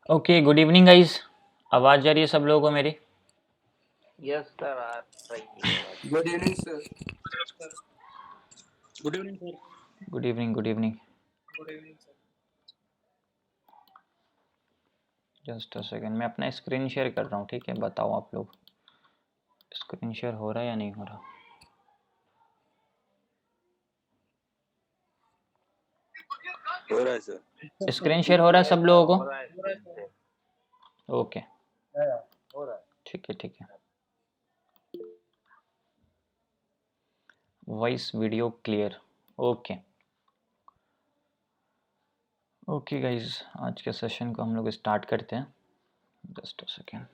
Okay, good evening guys. आवाज़ जा रही है सब लोगों को मेरी? यस सर, आ रही है आवाज। Good evening sir. Good evening sir. Good evening, good evening. Good evening sir. Just a second, मैं अपना स्क्रीन शेयर कर रहा हूँ, ठीक है? बताओ आप लोग, स्क्रीन शेयर हो रहा है या नहीं हो रहा? हो रहा है सर। स्क्रीन शेयर हो रहा है सब लोगों हो को? रहा है screen से। ओके, हो रहा है। ठीक है, ठीक है। Voice video clear. Okay okay guys, आज के सेशन को हम लोग स्टार्ट करते हैं। Just a second.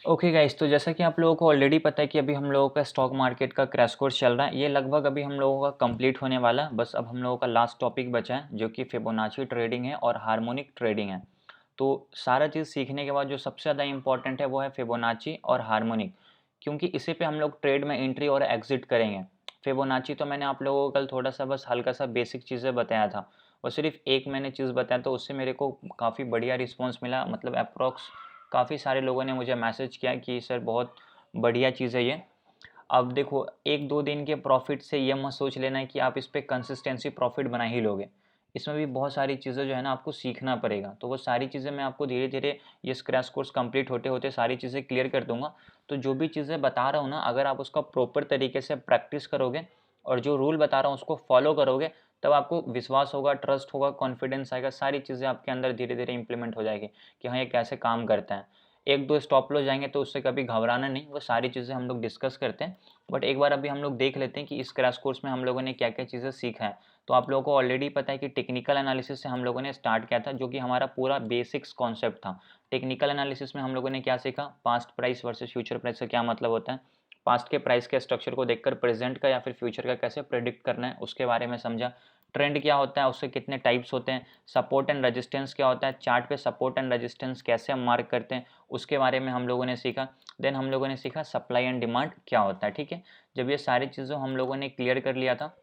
Okay guys, तो जैसा कि आप लोगों को ऑलरेडी पता है कि अभी हम लोगों का स्टॉक मार्केट का क्रैश कोर्स चल रहा है। ये लगभग अभी हम लोगों का कंप्लीट होने वाला है। बस अब हम लोगों का लास्ट टॉपिक बचा है, जो कि फिबोनाची ट्रेडिंग है और हार्मोनिक ट्रेडिंग है। तो सारा चीज़ सीखने के बाद जो सबसे ज़्यादा इंपॉर्टेंट है वो है फिबोनाची और हार्मोनिक, क्योंकि इसी पे हम लोग ट्रेड में एंट्री और एग्जिट करेंगे। फिबोनाची तो मैंने आप लोगों को कल थोड़ा सा बस हल्का सा बेसिक चीज़ें बताया था, और सिर्फ एक मैंने चीज़ बताया, तो उससे मेरे को काफ़ी बढ़िया रिस्पॉन्स मिला। मतलब अप्रॉक्स काफ़ी सारे लोगों ने मुझे मैसेज किया कि सर बहुत बढ़िया चीज़ है ये। अब देखो, एक दो दिन के प्रॉफिट से ये मत सोच लेना कि आप इस पर कंसिस्टेंसी प्रॉफिट बना ही लोगे। इसमें भी बहुत सारी चीज़ें जो है ना आपको सीखना पड़ेगा। तो वो सारी चीज़ें मैं आपको धीरे धीरे ये क्रैश कोर्स कंप्लीट होते होते सारी चीज़ें क्लियर कर दूंगा। तो जो भी चीज़ें बता रहा हूँ ना, अगर आप उसका प्रॉपर तरीके से प्रैक्टिस करोगे और जो रूल बता रहा हूँ उसको फॉलो करोगे, तब आपको विश्वास होगा, ट्रस्ट होगा, कॉन्फिडेंस आएगा, सारी चीज़ें आपके अंदर धीरे धीरे इंप्लीमेंट हो जाएगी कि हाँ ये कैसे काम करता है। एक दो स्टॉप लॉस जाएंगे तो उससे कभी घबराना नहीं, वो सारी चीज़ें हम लोग डिस्कस करते हैं। बट एक बार अभी हम लोग देख लेते हैं कि इस क्रैश कोर्स में हम लोगों ने क्या क्या चीज़ें सीखा है। तो आप लोगों को ऑलरेडी पता है कि टेक्निकल एनालिसिस से हम लोगों ने स्टार्ट किया था, जो कि हमारा पूरा बेसिक्स कॉन्सेप्ट था। टेक्निकल एनालिसिस में हम लोगों ने क्या सीखा? Past price versus future price का क्या मतलब होता है, पास्ट के प्राइस के स्ट्रक्चर को देखकर प्रेजेंट का या फिर फ्यूचर का कैसे प्रेडिक्ट करना है उसके बारे में समझा। ट्रेंड क्या होता है, उसके कितने टाइप्स होते हैं, सपोर्ट एंड रेजिस्टेंस क्या होता है, चार्ट पे सपोर्ट एंड रेजिस्टेंस कैसे हम मार्क करते हैं उसके बारे में हम लोगों ने सीखा। देन हम लोगों ने सीखा सप्लाई एंड डिमांड क्या होता है, ठीक है। जब ये सारी चीज़ों हम लोगों ने क्लियर कर लिया था,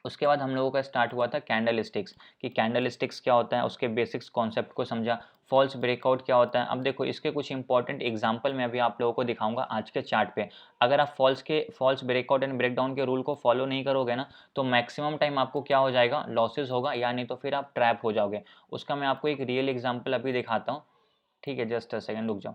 उसके बाद हम लोगों का स्टार्ट हुआ था कैंडल स्टिक्स, कि कैंडल स्टिक्स क्या होता है, उसके बेसिक्स कॉन्सेप्ट को समझा। फॉल्स ब्रेकआउट क्या होता है। अब देखो, इसके कुछ इंपॉर्टेंट एग्जांपल मैं अभी आप लोगों को दिखाऊंगा आज के चार्ट पे। अगर आप फॉल्स ब्रेकआउट एंड ब्रेकडाउन के रूल को फॉलो नहीं करोगे ना, तो मैक्सिमम टाइम आपको क्या हो जाएगा, लॉसेज होगा, या नहीं तो फिर आप ट्रैप हो जाओगे। उसका मैं आपको एक रियल एग्जाम्पल अभी दिखाता हूँ, ठीक है? जस्ट अ सेकेंड, रुक जाओ।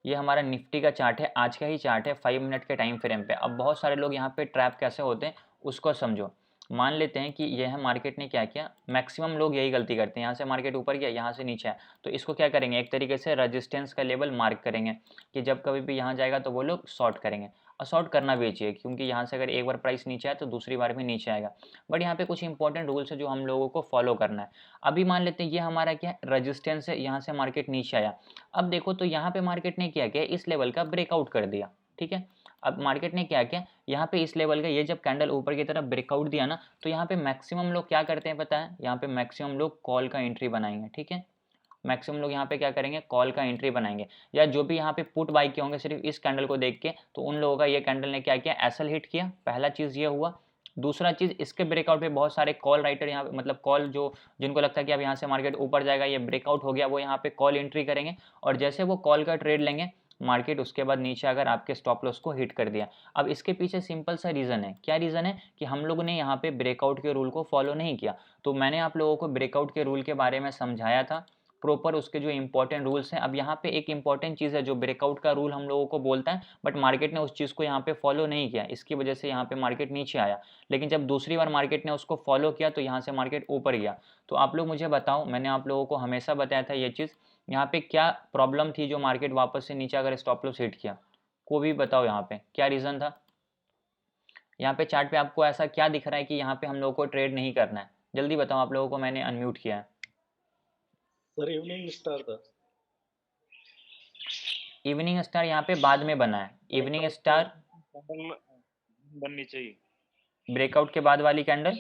ये हमारा निफ्टी का चार्ट है, आज का ही चार्ट है, 5 मिनट के टाइम फ्रेम पे। अब बहुत सारे लोग यहाँ पे ट्रैप कैसे होते हैं उसको समझो। मान लेते हैं कि यह मार्केट ने क्या किया, मैक्सिमम लोग यही गलती करते हैं, यहाँ से मार्केट ऊपर गया, यहाँ से नीचे आया, तो इसको क्या करेंगे, एक तरीके से रेजिस्टेंस का लेवल मार्क करेंगे कि जब कभी भी यहाँ जाएगा तो वो लोग शॉर्ट करेंगे। और शॉर्ट करना भी चाहिए, क्योंकि यहाँ से अगर एक बार प्राइस नीचे आए तो दूसरी बार भी नीचे आएगा। बट यहाँ पे कुछ इंपॉर्टेंट रूल्स है जो हम लोगों को फॉलो करना है। अभी मान लेते हैं ये हमारा क्या रजिस्टेंस है, यहाँ से मार्केट नीचे आया। अब देखो, तो यहाँ पे मार्केट ने क्या किया, इस लेवल का ब्रेकआउट कर दिया, ठीक है। अब मार्केट ने क्या किया, यहाँ पे इस लेवल का ये जब कैंडल ऊपर की तरफ ब्रेकआउट दिया ना, तो यहाँ पे मैक्सिमम लोग क्या करते हैं पता है, यहाँ पे मैक्सिमम लोग कॉल का एंट्री बनाएंगे, ठीक है। मैक्सिमम लोग यहाँ पे क्या करेंगे, कॉल का एंट्री बनाएंगे, या जो भी यहाँ पे पुट बाई किए होंगे सिर्फ इस कैंडल को देख के, तो उन लोगों का ये कैंडल ने क्या किया, एसएल हिट किया। पहला चीज़ ये हुआ। दूसरा चीज़, इसके ब्रेकआउट पे बहुत सारे कॉल राइटर यहाँ पे, मतलब कॉल जो जिनको लगता है कि अब यहाँ से मार्केट ऊपर जाएगा, ये ब्रेकआउट हो गया, वो यहाँ पे कॉल एंट्री करेंगे। और जैसे वो कॉल का ट्रेड लेंगे, मार्केट उसके बाद नीचे अगर आपके स्टॉप लॉस को हिट कर दिया। अब इसके पीछे सिंपल सा रीज़न है, क्या रीज़न है, कि हम लोगों ने यहाँ पे ब्रेकआउट के रूल को फॉलो नहीं किया। तो मैंने आप लोगों को ब्रेकआउट के रूल के बारे में समझाया था, प्रॉपर उसके जो इंपॉर्टेंट रूल्स हैं। अब यहाँ पे एक इंपॉर्टेंट चीज़ है जो ब्रेकआउट का रूल हम लोगों को बोलता है, बट मार्केट ने उस चीज़ को यहाँ पे फॉलो नहीं किया, इसकी वजह से यहाँ पे मार्केट नीचे आया। लेकिन जब दूसरी बार मार्केट ने उसको फॉलो किया तो यहाँ से मार्केट ऊपर गया। तो आप लोग मुझे बताओ, मैंने आप लोगों को हमेशा बताया था ये चीज़, यहाँ पे क्या प्रॉब्लम थी जो मार्केट वापस से नीचे अगर स्टॉप लॉस हिट किया, को भी बताओ यहाँ पे क्या रीज़न था। यहाँ पे चार्ट पे आपको ऐसा क्या दिख रहा है कि यहाँ पे हम लोगों को ट्रेड नहीं करना है, जल्दी बताओ आप लोगों को, मैंने अनम्यूट किया है। सर इवनिंग स्टार था। इवनिंग स्टार यहाँ पे बाद में बना है, इवनिंग स्टार बननी चाहिए, ब्रेकआउट के बाद वाली कैंडल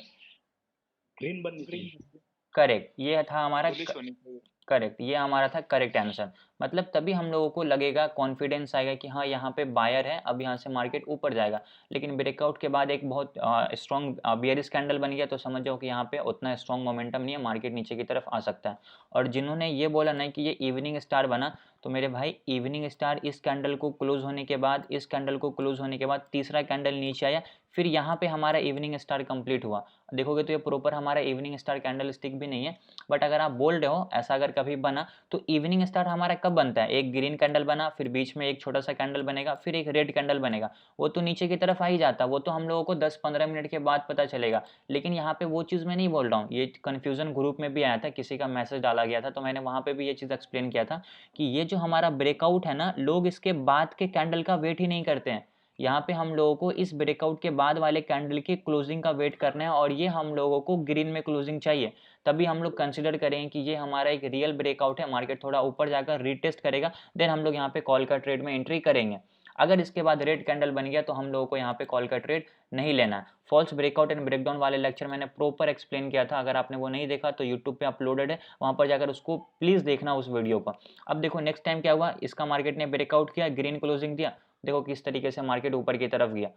ग्रीन बननी चाहिए, करेक्ट, ये था हमारा बुलिश होनी चाहिए। करेक्ट, ये हमारा था करेक्ट आंसर। मतलब तभी हम लोगों को लगेगा, कॉन्फिडेंस आएगा कि हाँ यहाँ पे बायर है, अब यहाँ से मार्केट ऊपर जाएगा। लेकिन ब्रेकआउट के बाद एक बहुत स्ट्रॉन्ग बियरिश कैंडल बन गया तो समझ जाओ कि यहाँ पे उतना स्ट्रॉन्ग मोमेंटम नहीं है, मार्केट नीचे की तरफ आ सकता है। और जिन्होंने ये बोला नहीं कि ये इवनिंग स्टार बना, तो मेरे भाई इवनिंग स्टार इस कैंडल को क्लोज होने के बाद, इस कैंडल को क्लोज होने के बाद तीसरा कैंडल नीचे आया, फिर यहाँ पे हमारा इवनिंग स्टार कंप्लीट हुआ। देखोगे तो ये प्रॉपर हमारा इवनिंग स्टार कैंडल स्टिक भी नहीं है। बट अगर आप बोल रहे हो ऐसा अगर कभी बना, तो इवनिंग स्टार हमारा कब बनता है? एक ग्रीन कैंडल बना, फिर बीच में एक छोटा सा कैंडल बनेगा, फिर एक रेड कैंडल बनेगा, वो तो नीचे की तरफ आ ही जाता, वो तो हम लोगों को 10-15 मिनट के बाद पता चलेगा। लेकिन यहाँ पे वो चीज़ मैं नहीं बोल रहा हूँ, ये कन्फ्यूजन ग्रुप में भी आया था, किसी का मैसेज डाला गया था, तो मैंने वहाँ पे भी ये चीज़ एक्सप्लेन किया था कि ये जो हमारा ब्रेकआउट है ना, लोग इसके बाद के कैंडल का वेट ही नहीं करते हैं। यहाँ पे हम लोगों को इस ब्रेकआउट के बाद वाले कैंडल की क्लोजिंग का वेट करना है, और ये हम लोगों को ग्रीन में क्लोजिंग चाहिए, तभी हम लोग कंसिडर करें कि ये हमारा एक रियल ब्रेकआउट है, मार्केट थोड़ा ऊपर जाकर रीटेस्ट करेगा, देन हम लोग यहाँ पे कॉल का ट्रेड में एंट्री करेंगे। अगर इसके बाद रेड कैंडल बन गया तो हम लोगों को यहाँ पे कॉल का ट्रेड नहीं लेना है। फॉल्स ब्रेकआउट एंड ब्रेकडाउन वाले लेक्चर मैंने प्रॉपर एक्सप्लेन किया था, अगर आपने वो नहीं देखा तो यूट्यूब पे अपलोडेड है, वहाँ पर जाकर उसको प्लीज़ देखना उस वीडियो को। अब देखो नेक्स्ट टाइम क्या हुआ, इसका मार्केट ने ब्रेकआउट किया, ग्रीन क्लोजिंग दिया, देखो किस तरीके से मार्केट ऊपर की तरफ गया।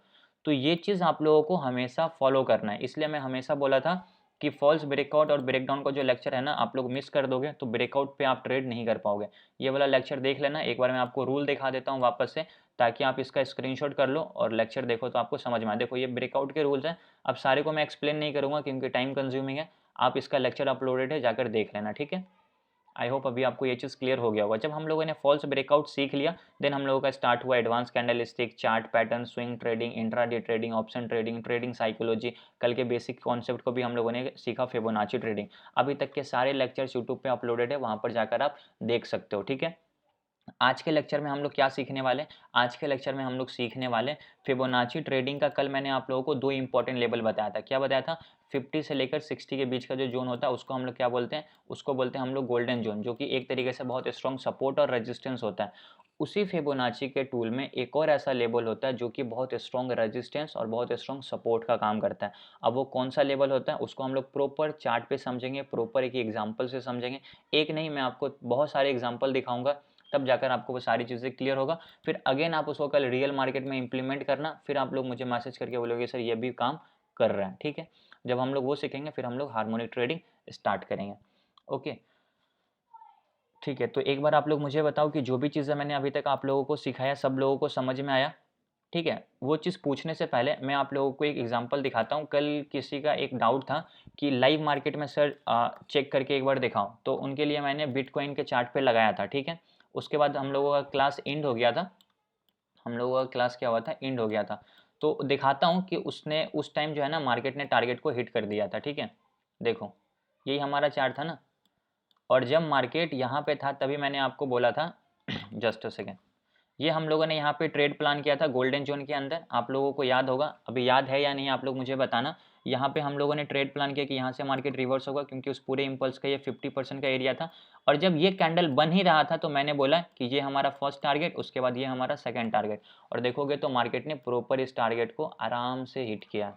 तो ये चीज़ आप लोगों को हमेशा फॉलो करना है, इसलिए मैं हमेशा बोला था कि फॉल्स ब्रेकआउट और ब्रेकडाउन का जो लेक्चर है ना, आप लोग मिस कर दोगे तो ब्रेकआउट पे आप ट्रेड नहीं कर पाओगे। ये वाला लेक्चर देख लेना, एक बार मैं आपको रूल दिखा देता हूँ वापस से, ताकि आप इसका स्क्रीनशॉट कर लो और लेक्चर देखो तो आपको समझ में आए। देखो ये ब्रेकआउट के रूल्स हैं, अब सारे को मैं एक्सप्लेन नहीं करूँगा क्योंकि टाइम कंज्यूमिंग है, आप इसका लेक्चर अपलोडेड है, जाकर देख लेना, ठीक है। आई होप अभी आपको ये चीज़ क्लियर हो गया होगा। जब हम लोगों ने फॉल्स ब्रेकआउट सीख लिया, देन हम लोगों का स्टार्ट हुआ advance candle stick, chart pattern, swing trading, intraday trading, option trading, trading psychology, कल के बेसिक कॉन्सेप्ट को भी हम लोगों ने सीखा, फिबोनाची ट्रेडिंग। अभी तक के सारे लेक्चर्स यूट्यूब पे अपलोडेड है, वहाँ पर जाकर आप देख सकते हो, ठीक है। आज के लेक्चर में हम लोग क्या सीखने वाले हैं? आज के लेक्चर में हम लोग सीखने वाले फिबोनाची ट्रेडिंग का। कल मैंने आप लोगों को दो इंपॉर्टेंट लेवल बताया था। क्या बताया था? 50 से लेकर 60 के बीच का जो जोन होता है उसको हम लोग क्या बोलते हैं? उसको बोलते हैं हम लोग गोल्डन जोन, जो कि एक तरीके से बहुत स्ट्रॉन्ग सपोर्ट और रेजिस्टेंस होता है। उसी फिबोनाची के टूल में एक और ऐसा लेवल होता है जो कि बहुत स्ट्रॉन्ग रेजिस्टेंस और बहुत स्ट्रॉन्ग सपोर्ट का काम करता है। अब वो कौन सा लेवल होता है उसको हम लोग प्रॉपर चार्ट पे समझेंगे, प्रॉपर एक एग्जाम्पल से समझेंगे। एक नहीं, मैं आपको बहुत सारे एग्जाम्पल दिखाऊंगा, तब जाकर आपको वो सारी चीज़ें क्लियर होगा। फिर अगेन आप उसको कल रियल मार्केट में इंप्लीमेंट करना, फिर आप लोग मुझे मैसेज करके बोलोगे सर ये भी काम कर रहा है, ठीक है। जब हम लोग वो सीखेंगे फिर हम लोग हार्मोनिक ट्रेडिंग स्टार्ट करेंगे, ओके। ठीक है, तो एक बार आप लोग मुझे बताओ कि जो भी चीज़ें मैंने अभी तक आप लोगों को सिखाया सब लोगों को समझ में आया? ठीक है, वो चीज़ पूछने से पहले मैं आप लोगों को एक एग्जांपल दिखाता हूँ। कल किसी का एक डाउट था कि लाइव मार्केट में सर चेक करके एक बार दिखाओ, तो उनके लिए मैंने बिटकॉइन के चार्ट पे लगाया था, ठीक है। उसके बाद हम लोगों का क्लास एंड हो गया था, हम लोगों का क्लास क्या हुआ था, एंड हो गया था। तो दिखाता हूँ कि उसने उस टाइम जो है ना मार्केट ने टारगेट को हिट कर दिया था, ठीक है। देखो यही हमारा चार्ट था ना, और जब मार्केट यहाँ पे था तभी मैंने आपको बोला था जस्ट अ सेकेंड, ये हम लोगों ने यहाँ पे ट्रेड प्लान किया था गोल्डन जोन के अंदर, आप लोगों को याद होगा, अभी याद है या नहीं आप लोग मुझे बताना। यहाँ पे हम लोगों ने ट्रेड प्लान किया कि यहाँ से मार्केट रिवर्स होगा, क्योंकि उस पूरे इम्पल्स का ये 50% का एरिया था। और जब ये कैंडल बन ही रहा था तो मैंने बोला कि ये हमारा फर्स्ट टारगेट, उसके बाद ये हमारा सेकेंड टारगेट, और देखोगे तो मार्केट ने प्रॉपर इस टारगेट को आराम से हिट किया,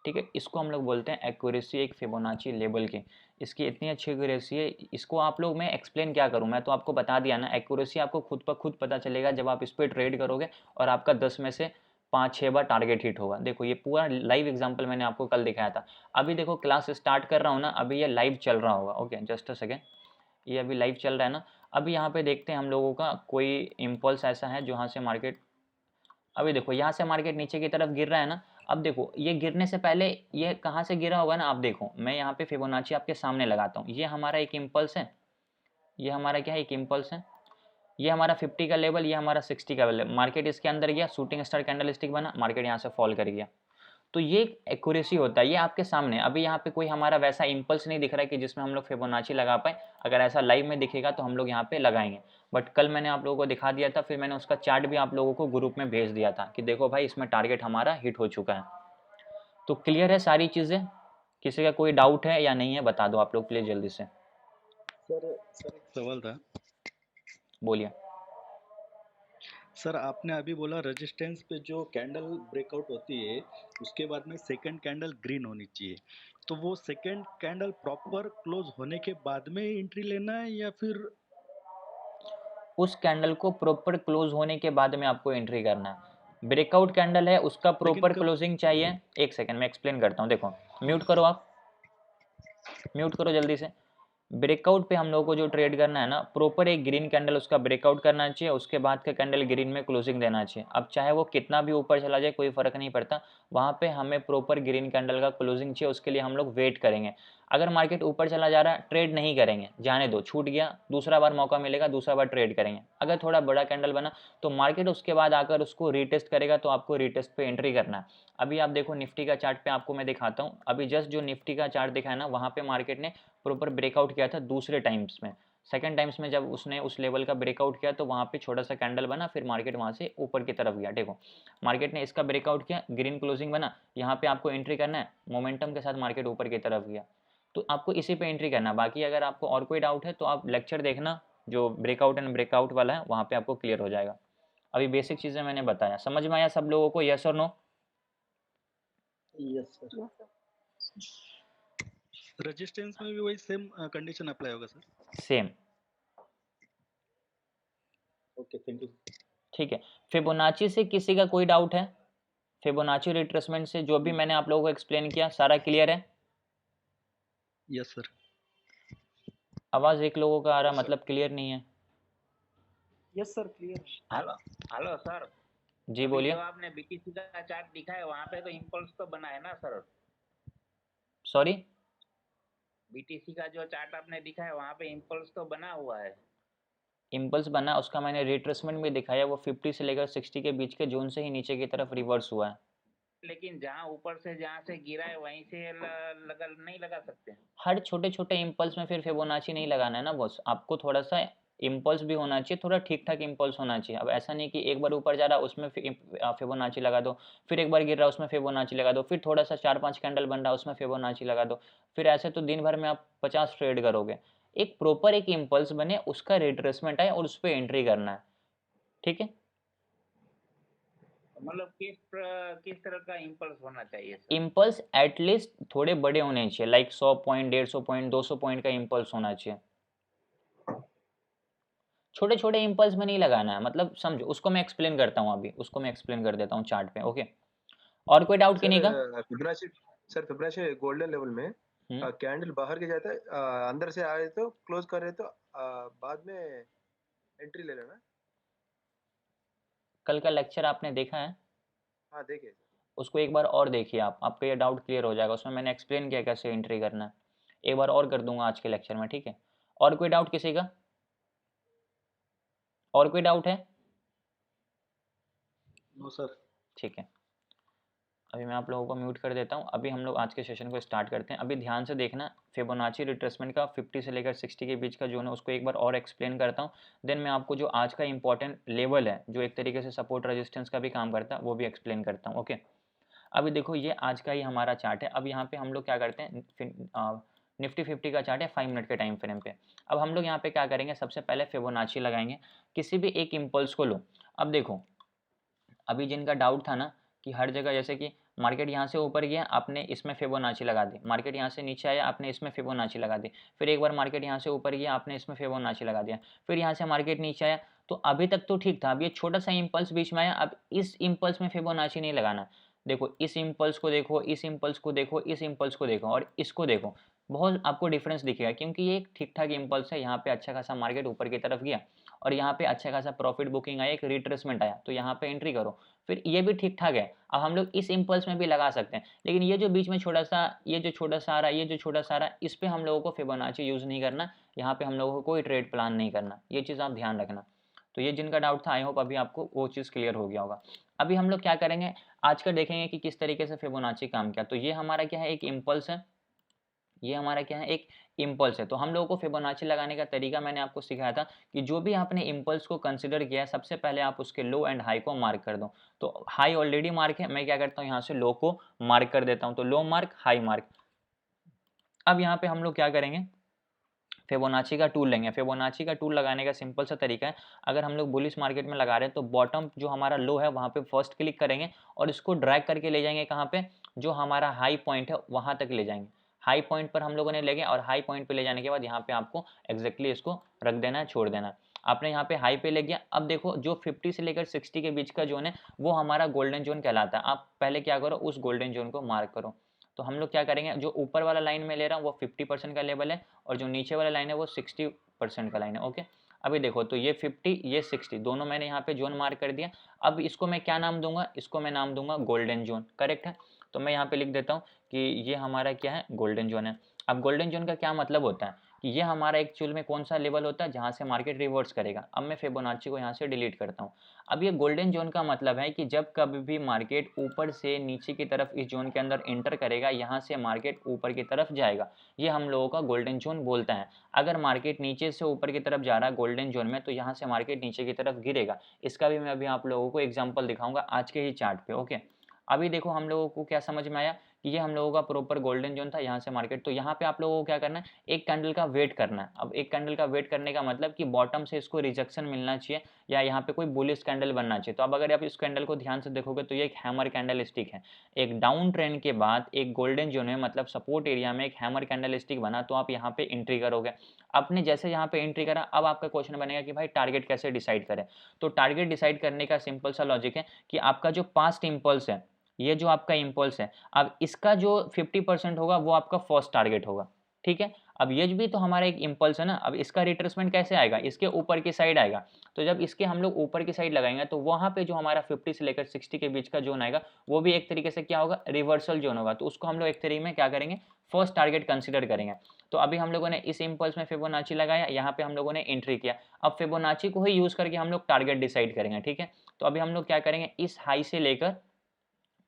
ठीक है। इसको हम लोग बोलते हैं एक्यूरेसी एक फिबोनाची लेवल की। इसकी इतनी अच्छी एक्यूरेसी है, इसको आप लोग मैं एक्सप्लेन क्या करूं, मैं तो आपको बता दिया ना। एक्यूरेसी आपको खुद पर खुद पता चलेगा जब आप इस पर ट्रेड करोगे और आपका 10 में से 5-6 बार टारगेट हिट होगा। देखो ये पूरा लाइव एग्जांपल मैंने आपको कल दिखाया था। अभी देखो क्लास स्टार्ट कर रहा हूँ ना, अभी ये लाइव चल रहा होगा, ओके जस्ट अ सेकेंड, ये अभी लाइव चल रहा है ना। अभी यहाँ पे देखते हैं हम लोगों का कोई इम्पल्स ऐसा है जहाँ से मार्केट, अभी देखो यहाँ से मार्केट नीचे की तरफ गिर रहा है ना। अब देखो ये गिरने से पहले ये कहाँ से गिरा होगा ना, आप देखो मैं यहाँ पे फिबोनाची आपके सामने लगाता हूँ। ये हमारा एक इम्पल्स है, ये हमारा क्या है, एक इम्पल्स है। ये हमारा 50 का लेवल, ये हमारा 60 का लेवल, मार्केट इसके अंदर गया, शूटिंग स्टार कैंडल स्टिक बना, मार्केट यहाँ से फॉल कर गया। तो ये एक्यूरेसी होता है, ये आपके सामने। अभी यहाँ पे कोई हमारा वैसा इम्पल्स नहीं दिख रहा है कि जिसमें हम लोग फिबोनाची लगा पाए। अगर ऐसा लाइव में दिखेगा तो हम लोग यहाँ पे लगाएंगे, बट कल मैंने आप लोगों को दिखा दिया था, फिर मैंने उसका चार्ट भी आप लोगों को ग्रुप में भेज दिया था कि देखो भाई इसमें टारगेट हमारा हिट हो चुका है। तो क्लियर है सारी चीज़ें? किसी का कोई डाउट है या नहीं है, बता दो आप लोग प्लीज जल्दी से, सर एक सवाल था। बोलिए। सर आपने अभी बोला रेजिस्टेंस पे जो कैंडल ब्रेकआउट होती है उसके बाद में सेकंड कैंडल ग्रीन होनी चाहिए, तो वो सेकंड कैंडल प्रॉपर क्लोज होने के बाद में एंट्री लेना है या फिर उस कैंडल को प्रॉपर क्लोज होने के बाद में आपको एंट्री करना है। ब्रेकआउट कैंडल है उसका लेकिन प्रॉपर कब? क्लोजिंग चाहिए। एक सेकंड मैं एक्सप्लेन करता हूँ, देखो म्यूट करो, आप म्यूट करो जल्दी से। ब्रेकआउट पे हम लोगों को जो ट्रेड करना है ना, प्रॉपर एक ग्रीन कैंडल उसका ब्रेकआउट करना चाहिए, उसके बाद का कैंडल ग्रीन में क्लोजिंग देना चाहिए। अब चाहे वो कितना भी ऊपर चला जाए कोई फर्क नहीं पड़ता, वहाँ पे हमें प्रॉपर ग्रीन कैंडल का क्लोजिंग चाहिए, उसके लिए हम लोग वेट करेंगे। अगर मार्केट ऊपर चला जा रहा है ट्रेड नहीं करेंगे, जाने दो, छूट गया, दूसरा बार मौका मिलेगा, दूसरा बार ट्रेड करेंगे। अगर थोड़ा बड़ा कैंडल बना तो मार्केट उसके बाद आकर उसको रीटेस्ट करेगा, तो आपको रीटेस्ट पे एंट्री करना है। अभी आप देखो निफ्टी का चार्ट पे आपको मैं दिखाता हूँ, अभी जस्ट जो निफ्टी का चार्ट दिखा है ना, वहाँ पे मार्केट ने प्रॉपर ब्रेकआउट किया था दूसरे टाइम्स में। सेकंड टाइम्स में जब उसने उस लेवल का ब्रेकआउट किया तो वहाँ पे छोटा सा कैंडल बना, फिर मार्केट वहाँ से ऊपर की तरफ गया। देखो मार्केट ने इसका ब्रेकआउट किया, ग्रीन क्लोजिंग बना, यहाँ पे आपको एंट्री करना है, मोमेंटम के साथ मार्केट ऊपर की तरफ गया, तो आपको इसी पे एंट्री करना है। बाकी अगर आपको और कोई डाउट है तो आप लेक्चर देखना, जो ब्रेकआउट एंड ब्रेकआउट वाला है वहाँ पे आपको क्लियर हो जाएगा। अभी बेसिक चीज़ें मैंने बताया, समझ में आया सब लोगों को, yes or no? Yes sir. Resistance में भी वही सेम कंडीशन अप्लाई होगा sir? Same. Okay, thank you. ठीक है, फिबोनाची से किसी का कोई डाउट है? फिबोनाची रिट्रेसमेंट से जो भी मैंने आप लोगों को एक्सप्लेन किया सारा क्लियर है? Yes sir. आवाज़ एक लोगों का आ रहा, मतलब क्लियर नहीं है। Yes sir, clear. Hello hello sir, जी अभी बोलिए। जो आपने बीटीसी का चार्ट दिखा है वहाँ पे तो इम्पल्स तो बना है ना सर? सॉरी? बीटीसी का जो चार्ट आपने दिखा है वहाँ पे इम्पल्स तो बना हुआ है। इम्पल्स बना, उसका मैंने रिट्रेसमेंट भी दिखाया, वो 50 से लेकर 60 के बीच के जोन से ही नीचे की तरफ रिवर्स हुआ है। लेकिन जहाँ ऊपर से जहाँ से गिरा है वहीं से नहीं लगा सकते? हर छोटे छोटे इम्पल्स में फिर फिबोनाची नहीं लगाना है ना बॉस, आपको थोड़ा सा इम्पल्स भी होना चाहिए, थोड़ा ठीक ठाक इम्पल्स होना चाहिए। अब ऐसा नहीं कि एक बार ऊपर जा रहा उसमें फिबोनाची लगा दो, फिर एक बार गिर रहा उसमें फिबोनाची लगा दो, फिर थोड़ा सा 4-5 कैंडल बन रहा उसमें फिबोनाची लगा दो, फिर ऐसे तो दिन भर में आप 50 ट्रेड करोगे। एक प्रॉपर एक इम्पल्स बने, उसका रिट्रेसमेंट आए और उस पर एंट्री करना है, ठीक है? मतलब किस तरह का इम्पल्स होना चाहिए सर? इम्पल्स एटलीस्ट थोड़े बड़े होने चाहिए, लाइक 100 पॉइंट, 150 पॉइंट, 200 पॉइंट का इम्पल्स होना चाहिए। छोटे छोटे इम्पल्स में नहीं लगाना है, मतलब समझो, उसको मैं एक्सप्लेन करता हूँ, अभी उसको मैं एक्सप्लेन कर देता हूँ चार्ट पे, ओके? और कोई डाउट सर किन्हीं का? Fibonacci sir Fibonacci golden level में कैंडल बाहर के जाता है, अंदर से आए तो क्लोज कर रहे तो बाद में एंट्री ले लेना। कल का लेक्चर आपने देखा है? हाँ देखे सर। उसको एक बार और देखिए आप, आपका ये डाउट क्लियर हो जाएगा, उसमें मैंने एक्सप्लेन किया कैसे एंट्री करना है। एक बार और कर दूंगा आज के लेक्चर में, ठीक है? और कोई डाउट किसी का? और कोई डाउट है? No sir. ठीक है, अभी मैं आप लोगों को म्यूट कर देता हूँ। अभी हम लोग आज के सेशन को स्टार्ट करते हैं। अभी ध्यान से देखना, फिबोनाची रिट्रेसमेंट का 50 से लेकर 60 के बीच का जोन है, उसको एक बार और एक्सप्लेन करता हूँ। देन मैं आपको जो आज का इंपॉर्टेंट लेवल है, जो एक तरीके से सपोर्ट रेजिस्टेंस का भी काम करता है, वो भी एक्सप्लेन करता हूँ, ओके? अभी देखो ये आज का ही हमारा चार्ट है। अब यहाँ पे हम लोग क्या करते हैं, निफ्टी 50 का चार्ट है 5 मिनट के टाइम फ्रेम पे। अब हम लोग यहाँ पे क्या करेंगे, सबसे पहले फिबोनाची लगाएंगे, किसी भी एक इम्पल्स को लो। अब देखो, अभी जिनका डाउट था ना कि हर जगह, जैसे कि मार्केट यहाँ से ऊपर गया आपने इसमें फिबोनाची लगा दी, मार्केट यहाँ से नीचे आया आपने इसमें फिबोनाची लगा दी, फिर एक बार मार्केट यहाँ से ऊपर गया आपने इसमें फिबोनाची लगा दिया, फिर यहाँ से मार्केट नीचे आया, तो अभी तक तो ठीक था। अब ये छोटा सा इम्पल्स बीच में आया, अब इस इम्पल्स में फिबोनाची नहीं लगाना। देखो इस इम्पल्स को देखो, इस इम्पल्स को देखो, इस इम्पल्स को देखो और इसको देखो, बहुत आपको डिफरेंस दिखेगा, क्योंकि ये एक ठीक ठाक इम्पल्स है। यहाँ पे अच्छा खासा मार्केट ऊपर की तरफ गया और यहाँ पे अच्छा खासा प्रॉफिट बुकिंग आया, एक रिट्रेसमेंट आया, तो यहाँ पे एंट्री करो, फिर ये भी ठीक ठाक है। अब हम लोग इस इम्पल्स में भी लगा सकते हैं, लेकिन ये जो बीच में छोटा सा, ये जो छोटा सा आ रहा है, ये जो छोटा सा आ रहा है, इस पे हम लोगों को फिबोनाची यूज़ नहीं करना, यहाँ पे हम लोगों को कोई ट्रेड प्लान नहीं करना, ये चीज़ आप ध्यान रखना। तो ये जिनका डाउट था, आई होप अभी आपको वो चीज़ क्लियर हो गया होगा। अभी हम लोग क्या करेंगे, आज का देखेंगे कि किस तरीके से फिबोनाची काम किया। तो ये हमारा क्या है, एक इम्पल्स है, ये हमारा क्या है, एक इम्पल्स है। तो हम लोगों को फिबोनाची लगाने का तरीका मैंने आपको सिखाया था कि जो भी आपने इम्पल्स को कंसिडर किया है, सबसे पहले आप उसके लो एंड हाई को मार्क कर दो। तो हाई ऑलरेडी मार्क है, मैं क्या करता हूँ यहाँ से लो को मार्क कर देता हूँ, तो लो मार्क हाई मार्क। अब यहाँ पे हम लोग क्या करेंगे, फिबोनाची का टूल लेंगे। फिबोनाची का टूल लगाने का सिंपल सा तरीका है, अगर हम लोग बुलिश मार्केट में लगा रहे हैं तो बॉटम जो हमारा लो है वहाँ पे फर्स्ट क्लिक करेंगे और इसको ड्रैग करके ले जाएंगे कहाँ पे, जो हमारा हाई पॉइंट है वहाँ तक ले जाएंगे। हाई पॉइंट पर हम लोगों ने ले गए और हाई पॉइंट पे ले जाने के बाद यहाँ पे आपको एग्जैक्टली इसको रख देना है, छोड़ देना है। आपने यहाँ पे हाई पे ले गया। अब देखो जो 50 से लेकर 60 के बीच का जोन है वो हमारा गोल्डन जोन कहलाता है। आप पहले क्या करो, उस गोल्डन जोन को मार्क करो। तो हम लोग क्या करेंगे, जो ऊपर वाला लाइन में ले रहा हूँ वो 50% का लेवल है और जो नीचे वाला लाइन है वो 60% का लाइन है। ओके, अभी देखो तो ये 50 ये 60 दोनों मैंने यहाँ पे जोन मार्क कर दिया। अब इसको मैं क्या नाम दूंगा, इसको मैं नाम दूंगा गोल्डन जोन। करेक्ट है, तो मैं यहाँ पे लिख देता हूँ कि ये हमारा क्या है, गोल्डन जोन है। अब गोल्डन जोन का क्या मतलब होता है कि ये हमारा एक्चुअल में कौन सा लेवल होता है जहाँ से मार्केट रिवर्स करेगा। अब मैं फिबोनाची को यहाँ से डिलीट करता हूँ। अब ये गोल्डन जोन का मतलब है कि जब कभी भी मार्केट ऊपर से नीचे की तरफ इस जोन के अंदर एंटर करेगा, यहाँ से मार्केट ऊपर की तरफ जाएगा, ये हम लोगों का गोल्डन जोन बोलता है। अगर मार्केट नीचे से ऊपर की तरफ जा रहा है गोल्डन जोन में, तो यहाँ से मार्केट नीचे की तरफ गिरेगा। इसका भी मैं अभी आप लोगों को एग्जाम्पल दिखाऊंगा आज के ही चार्ट पे। ओके, अभी देखो हम लोगों को क्या समझ में आया कि ये हम लोगों का प्रॉपर गोल्डन जोन था यहाँ से मार्केट। तो यहाँ पे आप लोगों को क्या करना है, एक कैंडल का वेट करना है। अब एक कैंडल का वेट करने का मतलब कि बॉटम से इसको रिजेक्शन मिलना चाहिए या यहाँ पे कोई बुलिश कैंडल बनना चाहिए। तो अब अगर आप इस कैंडल को ध्यान से देखोगे तो ये एक हैमर कैंडल स्टिक है। एक डाउन ट्रेंड के बाद एक गोल्डन जोन में मतलब सपोर्ट एरिया में एक हैमर कैंडल स्टिक बना, तो आप यहाँ पे एंट्री करोगे। आपने जैसे यहाँ पे एंट्री करा, अब आपका क्वेश्चन बनेगा कि भाई टारगेट कैसे डिसाइड करें। तो टारगेट डिसाइड करने का सिंपल सा लॉजिक है कि आपका जो पास्ट इंपल्स है, ये जो आपका इंपल्स है, अब इसका जो 50% होगा वो आपका फर्स्ट टारगेट होगा। ठीक है, अब ये भी तो हमारा एक इंपल्स है ना। अब इसका रिट्रेसमेंट कैसे आएगा, इसके ऊपर की साइड आएगा। तो जब इसके हम लोग ऊपर की साइड लगाएंगे तो वहां पे जो हमारा 50 से लेकर 60 के बीच का जोन आएगा वो भी एक तरीके से क्या होगा, रिवर्सल जोन होगा। तो उसको हम लोग एक तरीके में क्या करेंगे, फर्स्ट टारगेट कंसिडर करेंगे। तो अभी हम लोगों ने इस इंपल्स में फिबोनाची लगाया, यहाँ पे हम लोगों ने एंट्री किया। अब फिबोनाची को ही यूज करके हम लोग टारगेट डिसाइड करेंगे। ठीक है, तो अभी हम लोग क्या करेंगे, इस हाई से लेकर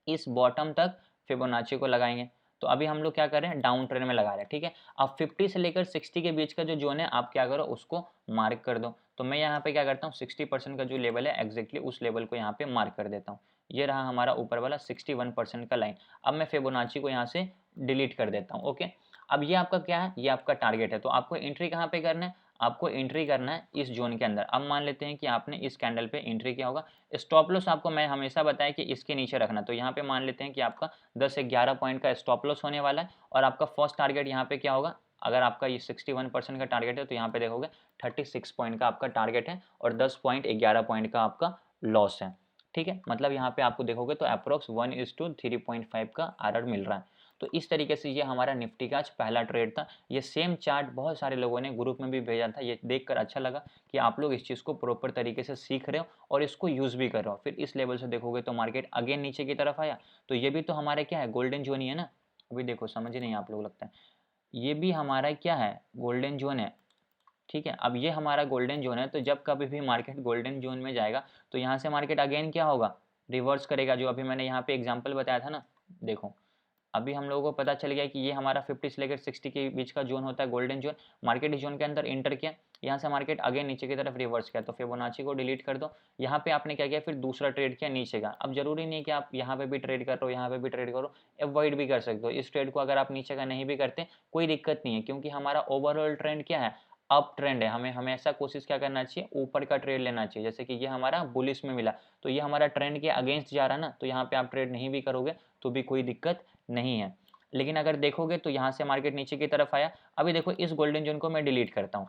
इस बॉटम तक फिबोनाची को लगाएंगे। तो अभी हम लोग क्या कर रहे हैं, डाउन ट्रेंड में लगा रहे हैं। ठीक है, अब 50 से लेकर 60 के बीच का जो जोन है आप क्या करो, उसको मार्क कर दो। तो मैं यहाँ पे क्या करता हूँ, 60% का जो लेवल है एग्जैक्टली उस लेवल को यहाँ पे मार्क कर देता हूँ। ये रहा हमारा ऊपर वाला 61% का लाइन। अब मैं फिबोनाची को यहाँ से डिलीट कर देता हूँ। ओके, अब ये आपका क्या है, ये आपका टारगेट है। तो आपको एंट्री कहाँ पे करना है, आपको एंट्री करना है इस जोन के अंदर। अब मान लेते हैं कि आपने इस कैंडल पे एंट्री किया होगा। स्टॉप लॉस आपको मैं हमेशा बताया कि इसके नीचे रखना। तो यहाँ पे मान लेते हैं कि आपका 10 से 11 पॉइंट का स्टॉप लॉस होने वाला है और आपका फर्स्ट टारगेट यहाँ पे क्या होगा, अगर आपका ये 61% का टारगेट है तो यहाँ पे देखोगे 36 पॉइंट का आपका टारगेट है और 10 पॉइंट 11 पॉइंट का आपका लॉस है। ठीक है, मतलब यहाँ पे आपको देखोगे तो अप्रोक्स 1:3.5 का आरआर मिल रहा है। तो इस तरीके से ये हमारा निफ्टी का आज पहला ट्रेड था। ये सेम चार्ट बहुत सारे लोगों ने ग्रुप में भी भेजा था। ये देखकर अच्छा लगा कि आप लोग इस चीज़ को प्रॉपर तरीके से सीख रहे हो और इसको यूज़ भी कर रहे हो। फिर इस लेवल से देखोगे तो मार्केट अगेन नीचे की तरफ आया, तो ये भी तो हमारे क्या है, गोल्डन जोन ही है ना। अभी देखो समझ नहीं आप लोग, लगता है ये भी हमारा क्या है, गोल्डन जोन है। ठीक है, अब ये हमारा गोल्डन जोन है। तो जब कभी भी मार्केट गोल्डन जोन में जाएगा तो यहाँ से मार्केट अगेन क्या होगा, रिवर्स करेगा। जो अभी मैंने यहाँ पे एग्जाम्पल बताया था ना, देखो अभी हम लोगों को पता चल गया कि ये हमारा 50 से लेकर 60 के बीच का जोन होता है गोल्डन जोन। मार्केट इस जोन के अंदर एंटर किया, यहाँ से मार्केट आगे नीचे की तरफ रिवर्स किया। तो फिबोनाची को डिलीट कर दो। यहाँ पे आपने क्या किया, फिर दूसरा ट्रेड किया नीचे का। अब जरूरी नहीं है कि आप यहाँ पे भी ट्रेड कर रहे हो, यहाँ पे भी ट्रेड करो, अवॉइड भी कर सकते हो इस ट्रेड को। अगर आप नीचे का नहीं भी करते कोई दिक्कत नहीं है, क्योंकि हमारा ओवरऑल ट्रेंड क्या है, अप ट्रेंड है। हमें हमेशा कोशिश क्या करना चाहिए, ऊपर का ट्रेड लेना चाहिए। जैसे कि ये हमारा बुलिश में मिला तो ये हमारा ट्रेंड के अगेंस्ट जा रहा है ना, तो यहाँ पे आप ट्रेड नहीं भी करोगे तो भी कोई दिक्कत नहीं है। लेकिन अगर देखोगे तो यहाँ से मार्केट नीचे की तरफ आया। अभी देखो इस गोल्डन जोन को मैं डिलीट करता हूँ।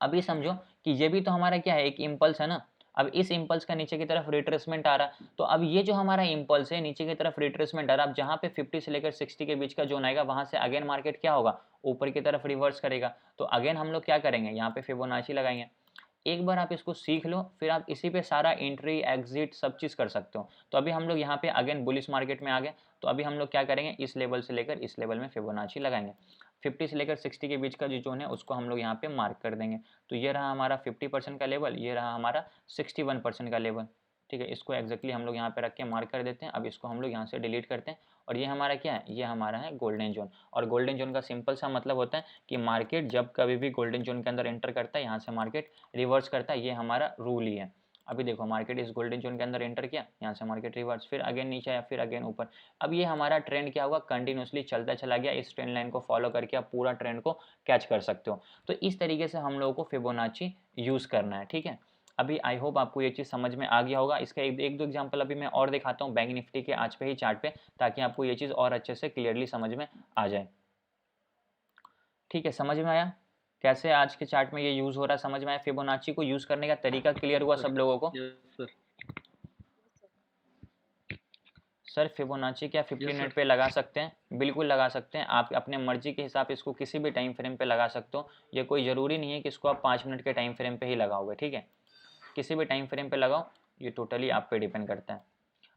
अभी समझो कि ये भी तो हमारा क्या है, एक इंपल्स है ना। अब इस इंपल्स का नीचे की तरफ रिट्रेसमेंट आ रहा, तो अब ये जो हमारा इंपल्स है नीचे की तरफ रिट्रेसमेंट आ रहा, अब जहाँ पे 50 से लेकर 60 के बीच का जोन आएगा वहां से अगेन मार्केट क्या होगा, ऊपर की तरफ रिवर्स करेगा। तो अगेन हम लोग क्या करेंगे, यहाँ पे फिबोनाची लगाएंगे। एक बार आप इसको सीख लो फिर आप इसी पे सारा एंट्री एग्जिट सब चीज़ कर सकते हो। तो अभी हम लोग यहाँ पे अगेन बुलिश मार्केट में आ गए। तो अभी हम लोग क्या करेंगे, इस लेवल से लेकर इस लेवल में फिबोनाची लगाएंगे। 50 से लेकर 60 के बीच का जो जोन है उसको हम लोग यहाँ पे मार्क कर देंगे। तो ये रहा हमारा 50% का लेवल, ये रहा हमारा 61% का लेवल। ठीक है, इसको एग्जैक्टली हम लोग यहाँ पे रख के मार्क कर देते हैं। अब इसको हम लोग यहाँ से डिलीट करते हैं और ये हमारा क्या है, ये हमारा है गोल्डन जोन। और गोल्डन जोन का सिंपल सा मतलब होता है कि मार्केट जब कभी भी गोल्डन जोन के अंदर एंटर करता है यहाँ से मार्केट रिवर्स करता है, ये हमारा रूल ही है। अभी देखो मार्केट इस गोल्डन जोन के अंदर एंटर किया, यहाँ से मार्केट रिवर्स, फिर अगेन नीचे आया, फिर अगेन ऊपर। अब ये हमारा ट्रेंड क्या हुआ, कंटिन्यूसली चलता चला गया। इस ट्रेंड लाइन को फॉलो करके आप पूरा ट्रेंड को कैच कर सकते हो। तो इस तरीके से हम लोगों को फिबोनाची यूज़ करना है, ठीक है। अभी आई होप आपको ये चीज़ समझ में आ गया होगा। इसका एक दो एग्जाम्पल अभी मैं और दिखाता हूँ बैंक निफ्टी के आज पे ही चार्ट पे, ताकि आपको ये चीज़ और अच्छे से क्लियरली समझ में आ जाए। ठीक है, समझ में आया कैसे आज के चार्ट में ये यूज़ हो रहा है, समझ में आया। फिबोनाची को यूज़ करने का तरीका क्लियर हुआ सब लोगों को? सर सर फिबोनाची क्या 15 मिनट पे लगा सकते हैं? बिल्कुल लगा सकते हैं। आप अपने मर्जी के हिसाब इसको किसी भी टाइम फ्रेम पे लगा सकते हो। ये कोई ज़रूरी नहीं है कि इसको आप 5 मिनट के टाइम फ्रेम पे ही लगाओगे, ठीक है। किसी भी टाइम फ्रेम पे लगाओ, ये टोटली आप पे डिपेंड करता है।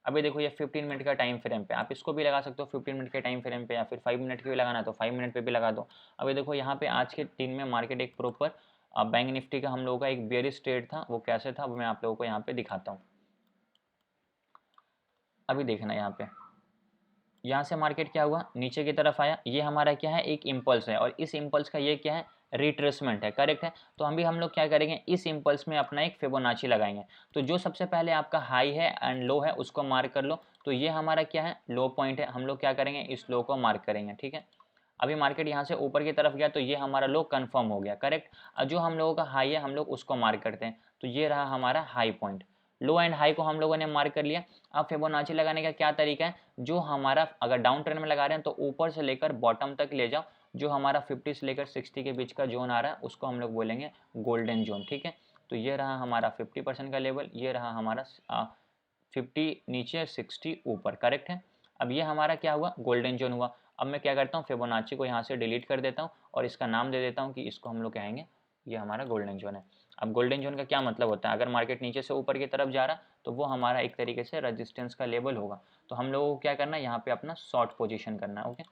अभी देखो ये 15 मिनट का टाइम फ्रेम पे, आप इसको भी लगा सकते हो 15 मिनट के टाइम फ्रेम पे, या फिर 5 मिनट के भी लगाना तो 5 मिनट पे भी लगा दो। अभी देखो यहाँ पे आज के दिन में मार्केट एक प्रॉपर बैंक निफ्टी का हम लोगों का एक बेयरिश ट्रेड था, वो कैसे था वो मैं आप लोगों को यहाँ पे दिखाता हूँ। अभी देखना यहाँ से मार्केट क्या हुआ, नीचे की तरफ आया। ये हमारा क्या है, एक इम्पल्स है, और इस इम्पल्स का ये क्या है, रिट्रेसमेंट है, करेक्ट है। तो हम लोग क्या करेंगे, इस इम्पल्स में अपना एक फिबोनाची लगाएंगे। तो जो सबसे पहले आपका हाई है एंड लो है उसको मार्क कर लो। तो ये हमारा क्या है, लो पॉइंट है। हम लोग क्या करेंगे, इस लो को मार्क करेंगे, ठीक है। अभी मार्केट यहाँ से ऊपर की तरफ गया तो ये हमारा लो कंफर्म हो गया, करेक्ट। और जो हम लोगों का हाई है हम लोग उसको मार्क करते हैं, तो ये रहा हमारा high point. Low and high को हम लोगों ने मार्क कर लिया। अब फिबोनाची लगाने का क्या तरीका है, जो हमारा अगर डाउन ट्रेंड में लगा रहे हैं तो ऊपर से लेकर बॉटम तक ले जाओ। जो हमारा 50 से लेकर 60 के बीच का जोन आ रहा है उसको हम लोग बोलेंगे गोल्डन जोन, ठीक है। तो ये रहा हमारा 50% का लेवल, ये रहा हमारा 50 नीचे 60 ऊपर, करेक्ट है। अब ये हमारा क्या हुआ, गोल्डन जोन हुआ। अब मैं क्या करता हूँ, फिबोनाची को यहाँ से डिलीट कर देता हूँ और इसका नाम दे देता हूँ कि इसको हम लोग कहेंगे ये हमारा गोल्डन जोन है। अब गोल्डन जोन का क्या मतलब होता है, अगर मार्केट नीचे से ऊपर की तरफ जा रहा तो वो हमारा एक तरीके से रेजिस्टेंस का लेवल होगा। तो हम लोगों को क्या करना है, यहाँ पे अपना शॉर्ट पोजीशन करना है, ओके।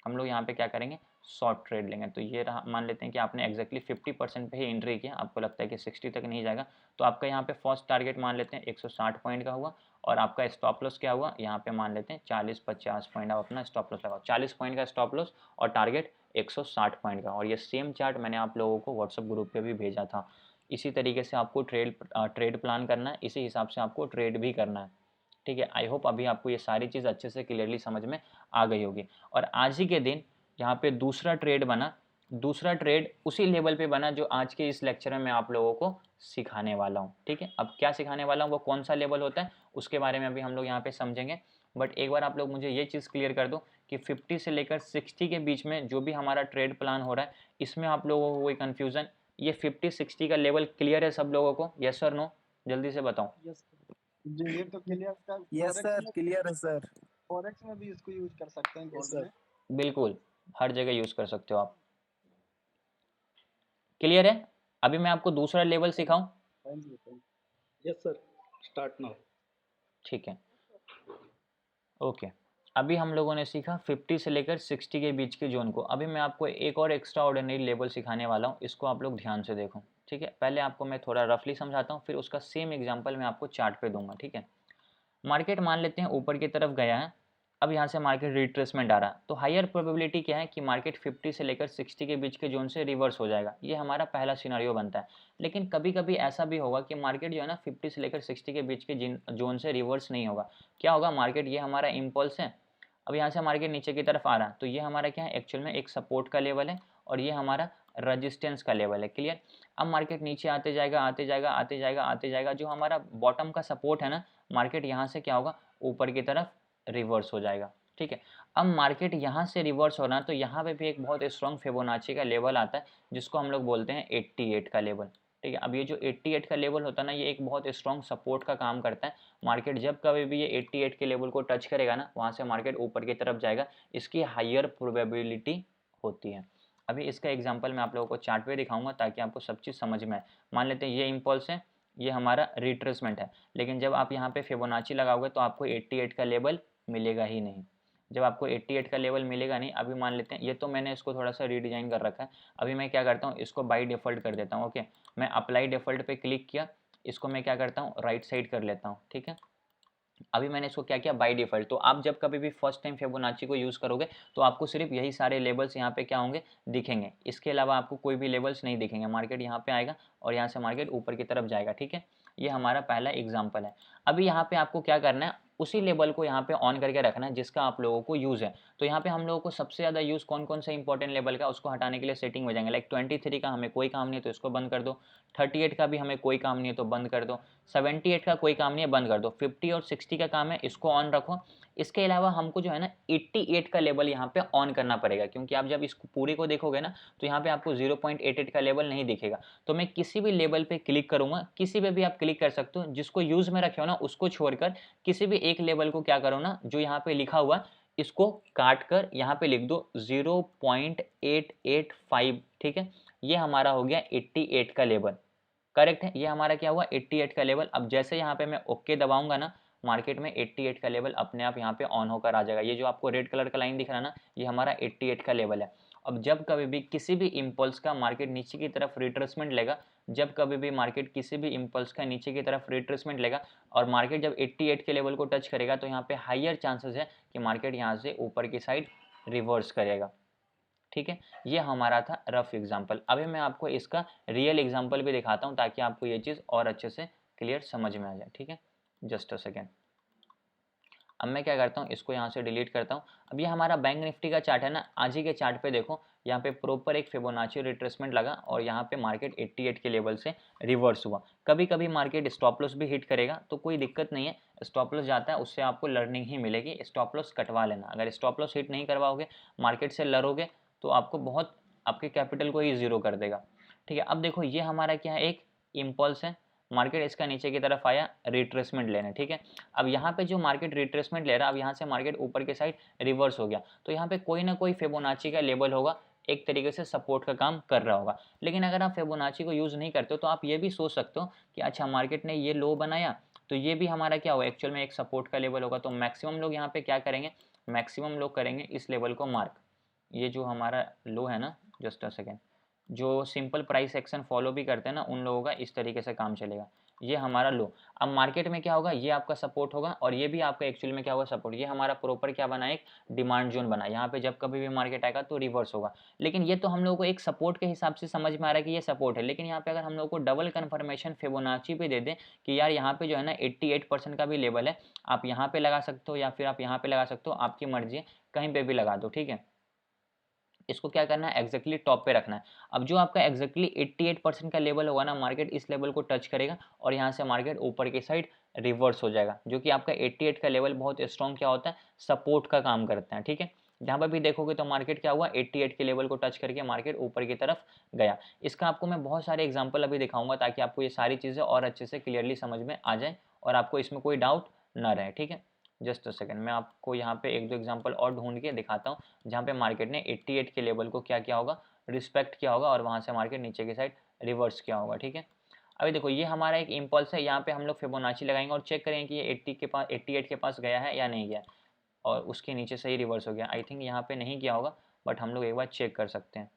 हम लोग यहाँ पे क्या करेंगे, शॉर्ट ट्रेड लेंगे। तो ये रहा, मान लेते हैं कि आपने एक्जैक्टली 50% पे ही एंट्री किया, आपको लगता है कि 60 तक नहीं जाएगा, तो आपका यहाँ पे फर्स्ट टारगेट मान लेते हैं 160 पॉइंट का हुआ, और आपका स्टॉप लॉस क्या हुआ, यहाँ पे मान लेते हैं 40-50 पॉइंट आप अपना स्टॉप लॉस लगाओ। 40 पॉइंट का स्टॉप लॉस और टारगेट 160 पॉइंट का। और ये सेम चार्ट मैंने आप लोगों को व्हाट्सअप ग्रुप पे भी भेजा था। इसी तरीके से आपको ट्रेड प्लान करना है, इसी हिसाब से आपको ट्रेड भी करना है, ठीक है। आई होप अभी आपको ये सारी चीज़ अच्छे से क्लियरली समझ में आ गई होगी। और आज ही के दिन यहाँ पे दूसरा ट्रेड बना, दूसरा ट्रेड उसी लेवल पे बना जो आज के इस लेक्चर में मैं आप लोगों को सिखाने वाला हूँ, ठीक है। अब क्या सिखाने वाला हूँ, वो कौन सा लेवल होता है उसके बारे में अभी हम लोग यहाँ पे समझेंगे। बट एक बार आप लोग मुझे ये चीज़ क्लियर कर दो कि 50 से लेकर 60 के बीच में जो भी हमारा ट्रेड प्लान हो रहा है, इसमें आप लोगों को कोई कन्फ्यूज़न, ये 50-60 का लेवल क्लियर है सब लोगों को, यस और नो, जल्दी से बताओ। जी ये तो clear sir. Yes sir, clear है सर। फॉरेक्स में भी इसको यूज कर सकते हैं गोल्ड में। बिल्कुल, हर जगह यूज़ कर सकते हो आप, क्लियर है। अभी मैं आपको दूसरा लेवल सिखाऊं, यस सर, स्टार्ट नाउ। ठीक है, ओके। अभी हम लोगों ने सीखा 50 से लेकर 60 के बीच के जोन को। अभी मैं आपको एक और एक्स्ट्रा ऑर्डिनरी लेवल सिखाने वाला हूँ, इसको आप लोग ध्यान से देखो, ठीक है। पहले आपको मैं थोड़ा रफली समझाता हूँ, फिर उसका सेम एग्जांपल मैं आपको चार्ट पे दूंगा, ठीक है। मार्केट मान लेते हैं ऊपर की तरफ गया है, अब यहाँ से मार्केट रिट्रेसमेंट आ रहा है, तो हायर प्रोबेबिलिटी क्या है कि मार्केट 50 से लेकर 60 के बीच के जोन से रिवर्स हो जाएगा। ये हमारा पहला सिनारियो बनता है। लेकिन कभी कभी ऐसा भी होगा कि मार्केट जो है ना 50 से लेकर 60 के बीच के जोन से रिवर्स नहीं होगा। क्या होगा, मार्केट ये हमारा इम्पल्स है, अब यहाँ से मार्केट नीचे की तरफ आ रहा है, तो ये हमारा क्या है, एक्चुअल में एक सपोर्ट का लेवल है, और ये हमारा रजिस्टेंस का लेवल है, क्लियर। अब मार्केट नीचे आते जाएगा आते जाएगा आते जाएगा आते जाएगा, जो हमारा बॉटम का सपोर्ट है ना, मार्केट यहाँ से क्या होगा, ऊपर की तरफ रिवर्स हो जाएगा, ठीक है। अब मार्केट यहाँ से रिवर्स हो रहा है, तो यहाँ पे भी एक बहुत स्ट्रॉन्ग फिबोनाची का लेवल आता है, जिसको हम लोग बोलते हैं 88 का लेवल, ठीक है। अब ये जो 88 का लेवल होता है ना, ये एक बहुत स्ट्रॉन्ग सपोर्ट का काम करता है। मार्केट जब कभी भी ये 88 के लेवल को टच करेगा ना, वहाँ से मार्केट ऊपर की तरफ जाएगा, इसकी हायर प्रोबेबिलिटी होती है। अभी इसका एग्जांपल मैं आप लोगों को चार्ट पे दिखाऊंगा ताकि आपको सब चीज़ समझ में आए। मान लेते हैं ये इम्पल्स है, ये हमारा रिट्रेसमेंट है, लेकिन जब आप यहाँ पे फिबोनाची लगाओगे तो आपको 88 का लेवल मिलेगा ही नहीं। जब आपको 88 का लेवल मिलेगा नहीं, अभी मान लेते हैं ये तो मैंने इसको थोड़ा सा रीडिज़ाइन कर रखा है। अभी मैं क्या करता हूँ, इसको बाई डिफ़ॉल्ट कर देता हूँ, ओके। मैं अप्लाई डिफ़ॉल्ट पे क्लिक किया, इसको मैं क्या करता हूँ, राइट साइड कर लेता हूँ, ठीक है। अभी मैंने इसको क्या किया, बाय डिफ़ॉल्ट। तो आप जब कभी भी फर्स्ट टाइम फिबोनाची को यूज़ करोगे तो आपको सिर्फ यही सारे लेवल्स यहाँ पे क्या होंगे, दिखेंगे। इसके अलावा आपको कोई भी लेवल्स नहीं दिखेंगे। मार्केट यहाँ पे आएगा और यहाँ से मार्केट ऊपर की तरफ जाएगा, ठीक है। ये हमारा पहला एग्जाम्पल है। अभी यहाँ पे आपको क्या करना है, उसी लेवल को यहाँ पे ऑन करके रखना है जिसका आप लोगों को यूज़ है। तो यहाँ पे हम लोगों को सबसे ज़्यादा यूज़ कौन कौन सा इंपॉर्टेंट लेवल का, उसको हटाने के लिए सेटिंग हो जाएंगे। लाइक 23 का हमें कोई काम नहीं है तो इसको बंद कर दो, 38 का भी हमें कोई काम नहीं है तो बंद कर दो, 78 का कोई काम नहीं है बंद कर दो, 50 और 60 का काम है इसको ऑन रखो। इसके अलावा हमको जो है ना 88 का लेवल यहाँ पे ऑन करना पड़ेगा, क्योंकि आप जब इस पूरे को देखोगे ना तो यहाँ पे आपको 0.88 का लेवल नहीं दिखेगा। तो मैं किसी भी लेवल पे क्लिक करूंगा, किसी पे भी आप क्लिक कर सकते हो, जिसको यूज में रखे हो ना उसको छोड़कर किसी भी एक लेवल को क्या करो ना, जो यहाँ पे लिखा हुआ इसको काट कर यहाँ पे लिख दो 0.885। ठीक है, ये हमारा हो गया 88 का लेवल। करेक्ट है, ये हमारा क्या हुआ 88 का लेवल। अब जैसे यहाँ पे मैं ओके दबाऊंगा ना, मार्केट में 88 का लेवल अपने आप यहाँ पे ऑन होकर आ जाएगा। ये जो आपको रेड कलर का लाइन दिख रहा है ना, ये हमारा 88 का लेवल है। अब जब कभी भी किसी भी इम्पल्स का मार्केट नीचे की तरफ रिट्रेसमेंट लेगा, जब कभी भी मार्केट किसी भी इम्पल्स का नीचे की तरफ रिट्रेसमेंट लेगा और मार्केट जब 88 के लेवल को टच करेगा तो यहाँ पे हायर चांसेस है कि मार्केट यहाँ से ऊपर की साइड रिवर्स करेगा। ठीक है, ये हमारा था रफ एग्जाम्पल। अभी मैं आपको इसका रियल एग्जाम्पल भी दिखाता हूँ ताकि आपको ये चीज़ और अच्छे से क्लियर समझ में आ जाए। ठीक है, जस्ट अ सेकेंड। अब मैं क्या करता हूँ, इसको यहाँ से डिलीट करता हूँ। अब ये हमारा बैंक निफ्टी का चार्ट है ना, आज ही के चार्ट पे देखो यहाँ पे प्रॉपर एक फिबोनाची रिट्रेसमेंट लगा और यहाँ पे मार्केट 88 के लेवल से रिवर्स हुआ। कभी कभी मार्केट स्टॉप लॉस भी हिट करेगा तो कोई दिक्कत नहीं है, स्टॉप लॉस जाता है उससे आपको लर्निंग ही मिलेगी। स्टॉप लॉस कटवा लेना, अगर स्टॉप लॉस हिट नहीं करवाओगे, मार्केट से लड़ोगे तो आपको बहुत आपके कैपिटल को ही जीरो कर देगा। ठीक है, अब देखो ये हमारा क्या है, एक इम्पल्स है, मार्केट इसका नीचे की तरफ आया रिट्रेसमेंट लेने। ठीक है, अब यहाँ पे जो मार्केट रिट्रेसमेंट ले रहा है, अब यहाँ से मार्केट ऊपर की साइड रिवर्स हो गया तो यहाँ पे कोई ना कोई फिबोनाची का लेवल होगा, एक तरीके से सपोर्ट का काम कर रहा होगा। लेकिन अगर आप फिबोनाची को यूज़ नहीं करते हो तो आप ये भी सोच सकते हो कि अच्छा मार्केट ने ये लो बनाया तो ये भी हमारा क्या होगा, एक्चुअल में एक सपोर्ट का लेवल होगा। तो मैक्सिमम लोग यहाँ पे क्या करेंगे, मैक्सिमम लोग करेंगे इस लेवल को मार्क। ये जो हमारा लो है ना, जस्ट अ सेकेंड, जो सिंपल प्राइस एक्शन फॉलो भी करते हैं ना उन लोगों का इस तरीके से काम चलेगा। ये हमारा लो। अब मार्केट में क्या होगा, ये आपका सपोर्ट होगा और ये भी आपका एक्चुअल में क्या होगा सपोर्ट। ये हमारा प्रॉपर क्या बना, एक डिमांड जोन बना। यहाँ पे जब कभी भी मार्केट आएगा तो रिवर्स होगा। लेकिन ये तो हम लोगों को एक सपोर्ट के हिसाब से समझ में आ रहा है कि ये सपोर्ट है, लेकिन यहाँ पे अगर हम लोग को डबल कन्फर्मेशन फिबोनाची पे दे दें कि यार यहाँ पे जो है ना 88% का भी लेवल है, आप यहाँ पे लगा सकते हो या फिर आप यहाँ पे लगा सकते हो, आपकी मर्जी है, कहीं पे भी लगा दो। ठीक है, इसको क्या करना है, एग्जैक्टली टॉप पे रखना है। अब जो आपका एग्जैक्टली 88% का लेवल होगा ना, मार्केट इस लेवल को टच करेगा और यहाँ से मार्केट ऊपर की साइड रिवर्स हो जाएगा, जो कि आपका 88 का लेवल बहुत स्ट्रॉन्ग क्या होता है, सपोर्ट का काम करता है। ठीक है, जहाँ पर भी देखोगे तो मार्केट क्या हुआ, 88 के लेवल को टच करके मार्केट ऊपर की तरफ गया। इसका आपको मैं बहुत सारे एग्जाम्पल अभी दिखाऊंगा ताकि आपको ये सारी चीज़ें और अच्छे से क्लियरली समझ में आ जाए और आपको इसमें कोई डाउट ना रहे। ठीक है, जस्ट अ सेकंड, मैं आपको यहाँ पे एक दो एग्जांपल और ढूंढ के दिखाता हूँ जहाँ पे मार्केट ने 88 के लेवल को क्या किया होगा, रिस्पेक्ट किया होगा और वहाँ से मार्केट नीचे की साइड रिवर्स किया होगा। ठीक है, अभी देखो ये हमारा एक इम्पल्स है, यहाँ पे हम लोग फिबोनाची लगाएंगे और चेक करेंगे कि ये 80 के पास 88 के पास गया है या नहीं गया और उसके नीचे से ही रिवर्स हो गया। आई थिंक यहाँ पे नहीं किया होगा, बट हम लोग एक बार चेक कर सकते हैं।